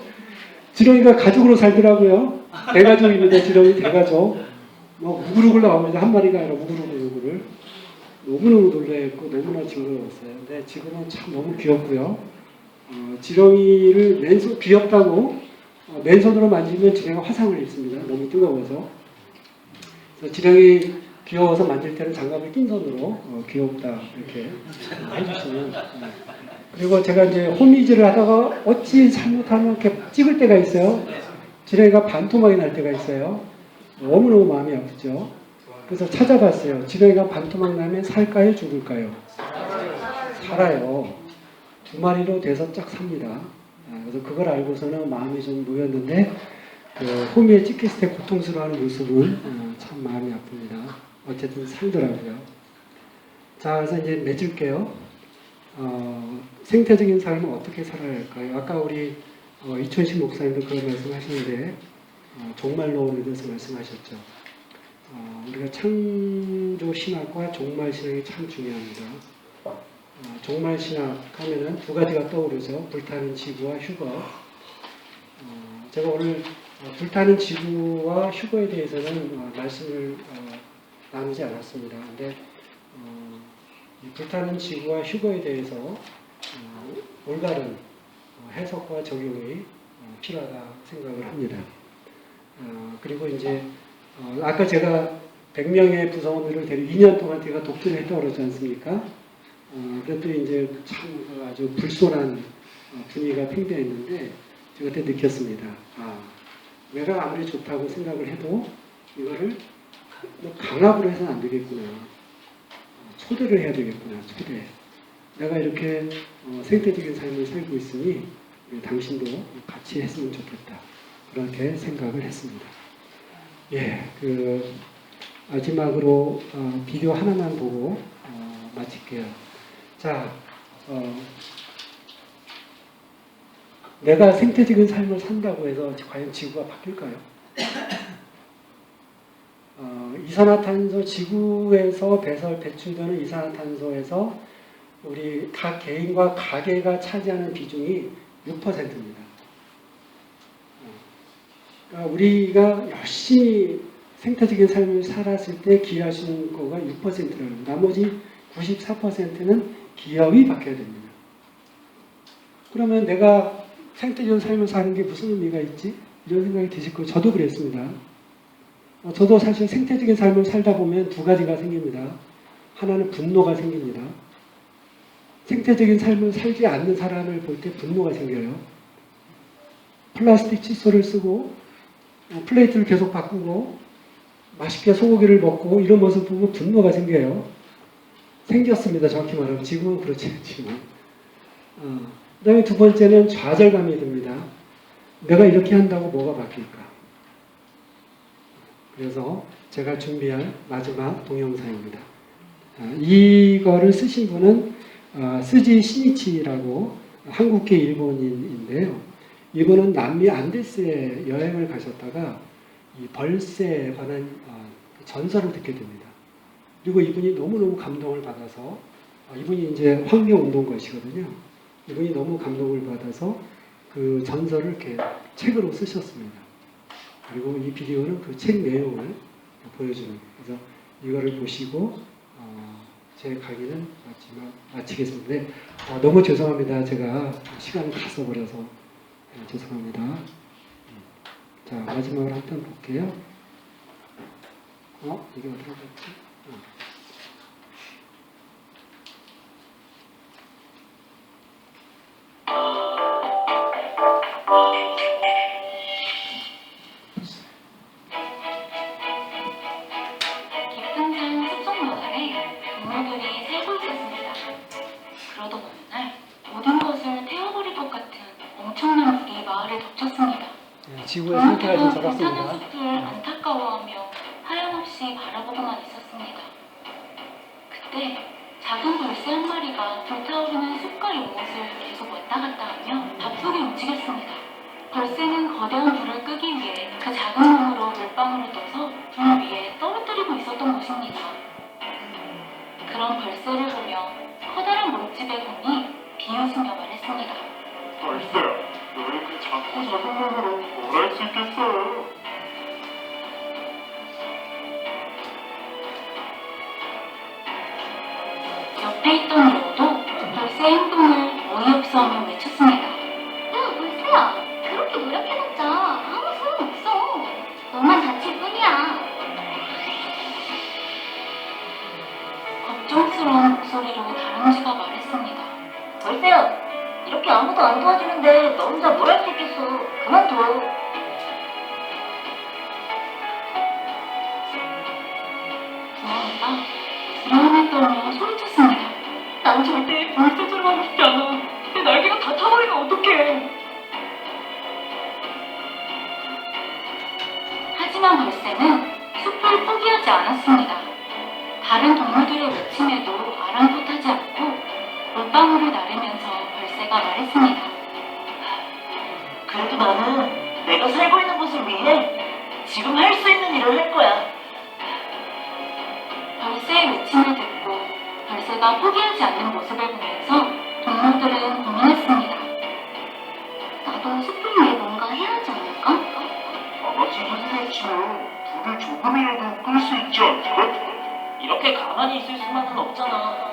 지렁이가 가족으로 살더라고요. 대가족입니다. 지렁이 대가족. 우글우글 나옵니다. 한 마리가 아니라 우글우글. 너무너무 놀라했고 너무나 징그러웠어요. 근데 지금은 참 너무 귀엽고요. 지렁이를 맨손 귀엽다고 맨손으로 만지면 지렁이가 화상을 입습니다. 너무 뜨거워서. 그래서 지렁이 귀여워서 만질 때는 장갑을 낀 손으로 귀엽다 이렇게 해주시면. 그리고 제가 이제 홈이즈를 하다가 어찌 잘못하면 이렇게 찍을 때가 있어요. 지렁이가 반토막이 날 때가 있어요. 너무너무 마음이 아프죠. 그래서 찾아봤어요. 지렁이가 반토막 나면 살까요? 죽을까요? 살아요. 2마리로 돼서 쫙 삽니다. 그래서 그걸 알고서는 마음이 좀 놓였는데 그 호미에 찍혔을 때 고통스러워하는 모습은 참 마음이 아픕니다. 어쨌든 살더라고요. 자, 그래서 이제 맺을게요. 생태적인 삶을 어떻게 살아야 할까요? 아까 우리 이촌식 목사님도 그런 말씀하시는데 종말론에 대해서 말씀하셨죠. 우리가 창조 신학과 종말 신학이 참 중요합니다. 종말 신학 하면은 두 가지가 떠오르죠. 불타는 지구와 휴거. 제가 오늘 불타는 지구와 휴거에 대해서는 말씀을 나누지 않았습니다. 근데 이 불타는 지구와 휴거에 대해서 올바른 해석과 적용이 필요하다 생각을 합니다. 그리고 이제 아까 제가 100명의 구성원들을 데리고 2년 동안 제가 독주를 했다고 그러지 않습니까? 그랬더니 이제 참 아주 불손한 분위기가 팽배했는데 제가 그때 느꼈습니다. 내가 아무리 좋다고 생각을 해도 이거를 강압으로 해서는 안 되겠구나. 초대를 해야 되겠구나. 초대. 내가 이렇게 생태적인 삶을 살고 있으니 당신도 같이 했으면 좋겠다. 그렇게 생각을 했습니다. 예, 마지막으로 비디오 하나만 보고 마칠게요. 자, 내가 생태적인 삶을 산다고 해서 과연 지구가 바뀔까요? 이산화탄소, 지구에서 배출되는 이산화탄소에서 우리 각 개인과 가계가 차지하는 비중이 6%입니다. 그러니까 우리가 열심히 생태적인 삶을 살았을 때 기여할 수 있는 거가 6%라고 합니다. 나머지 94%는 기업이 바뀌어야 됩니다. 그러면 내가 생태적인 삶을 사는 게 무슨 의미가 있지? 이런 생각이 드실 거예요. 저도 그랬습니다. 저도 사실 생태적인 삶을 살다 보면 두 가지가 생깁니다. 하나는 분노가 생깁니다. 생태적인 삶을 살지 않는 사람을 볼 때 분노가 생겨요. 플라스틱 칫솔을 쓰고 플레이트를 계속 바꾸고 맛있게 소고기를 먹고 이런 모습 보고 분노가 생겨요. 생겼습니다. 정확히 말하면 지금은 그렇지 않지만. 그다음에 두 번째는 좌절감이 듭니다. 내가 이렇게 한다고 뭐가 바뀔까? 그래서 제가 준비한 마지막 동영상입니다. 이거를 쓰신 분은 스지 시니치라고 한국계 일본인인데요. 이분은 남미 안데스에 여행을 가셨다가 이 벌새에 관한 전설을 듣게 됩니다. 그리고 이분이 너무너무 감동을 받아서 이분이 이제 환경운동가시거든요. 이분이 너무 감동을 받아서 그 전설을 이렇게 책으로 쓰셨습니다. 그리고 이 비디오는 그 책 내용을 보여주는 거예요. 그래서 이거를 보시고 제 강의는 마치겠습니다. 네, 너무 죄송합니다. 제가 시간을 다 써버려서 죄송합니다. 자, 마지막으로 한 편 볼게요. 이게 어떻게 됐지? 깊은 산 숲속 마을에 동물들이 살고 있었습니다. 그러던 어느 날 모든 것을 태워버릴 것 같은 엄청난 불이 마을에 덮쳤습니다. 지구의 상태가 좀 동물들은 저렇습니다. 불타는 숲을 안타까워하며 하염없이 바라보고만 있었습니다. 그때 작은 벌새 한 마리가 불타오르는 숲과 연못을 계속 왔다 갔다 하며 바쁘게 움직였습니다. 벌새는 거대한 불을 끄기 위해 그 작은 몸으로 물방울을 떠서 불 위에 떨어뜨리고 있었던 것입니다. 그런 벌새를 보며 커다란 몸집의 곰이 비웃으며 말했습니다. 벌써야, 너의 그 작고 작은 몸으로 뭘 할 수 있겠어? 옆에 있던 여우도 벌새의 행동을 어이없어하며 외쳤습니다. 야, 벌써야. 그렇게 노력해봤자 아무 소용없어. 너만 다칠 뿐이야. 걱정스러운 목소리로 다람쥐가 말했습니다. 벌써야, 이렇게 아무도 안 도와주는데 너 혼자 뭘 할 수 있겠어. 그만둬. 부엉이가 두려움에 떨며 소리쳤습니다. 난 절대 벌새처럼 하고 싶지 않아. 내 날개가 다 타버리면 어떡해. 하지만 벌새는 숲을 포기하지 않았습니다. 다른 동물들의 외침에도 아랑곳하지 않고 물방울을 나르면서 벌새가 말했습니다. 그래도 나는 내가 살고 있는 곳을 위해 지금 할 수 있는 일을 할 거야. 벌새의 외침을 듣고 벌새가 포기하지 않는 모습을 보면서 동물들은 고민했습니다. 나도 숲을 위해 뭔가 해야 하지 않을까? 강아지들이 외치면 불을 조금이라도 끌 수 있지 않을까? 이렇게 가만히 있을 수만은 없잖아.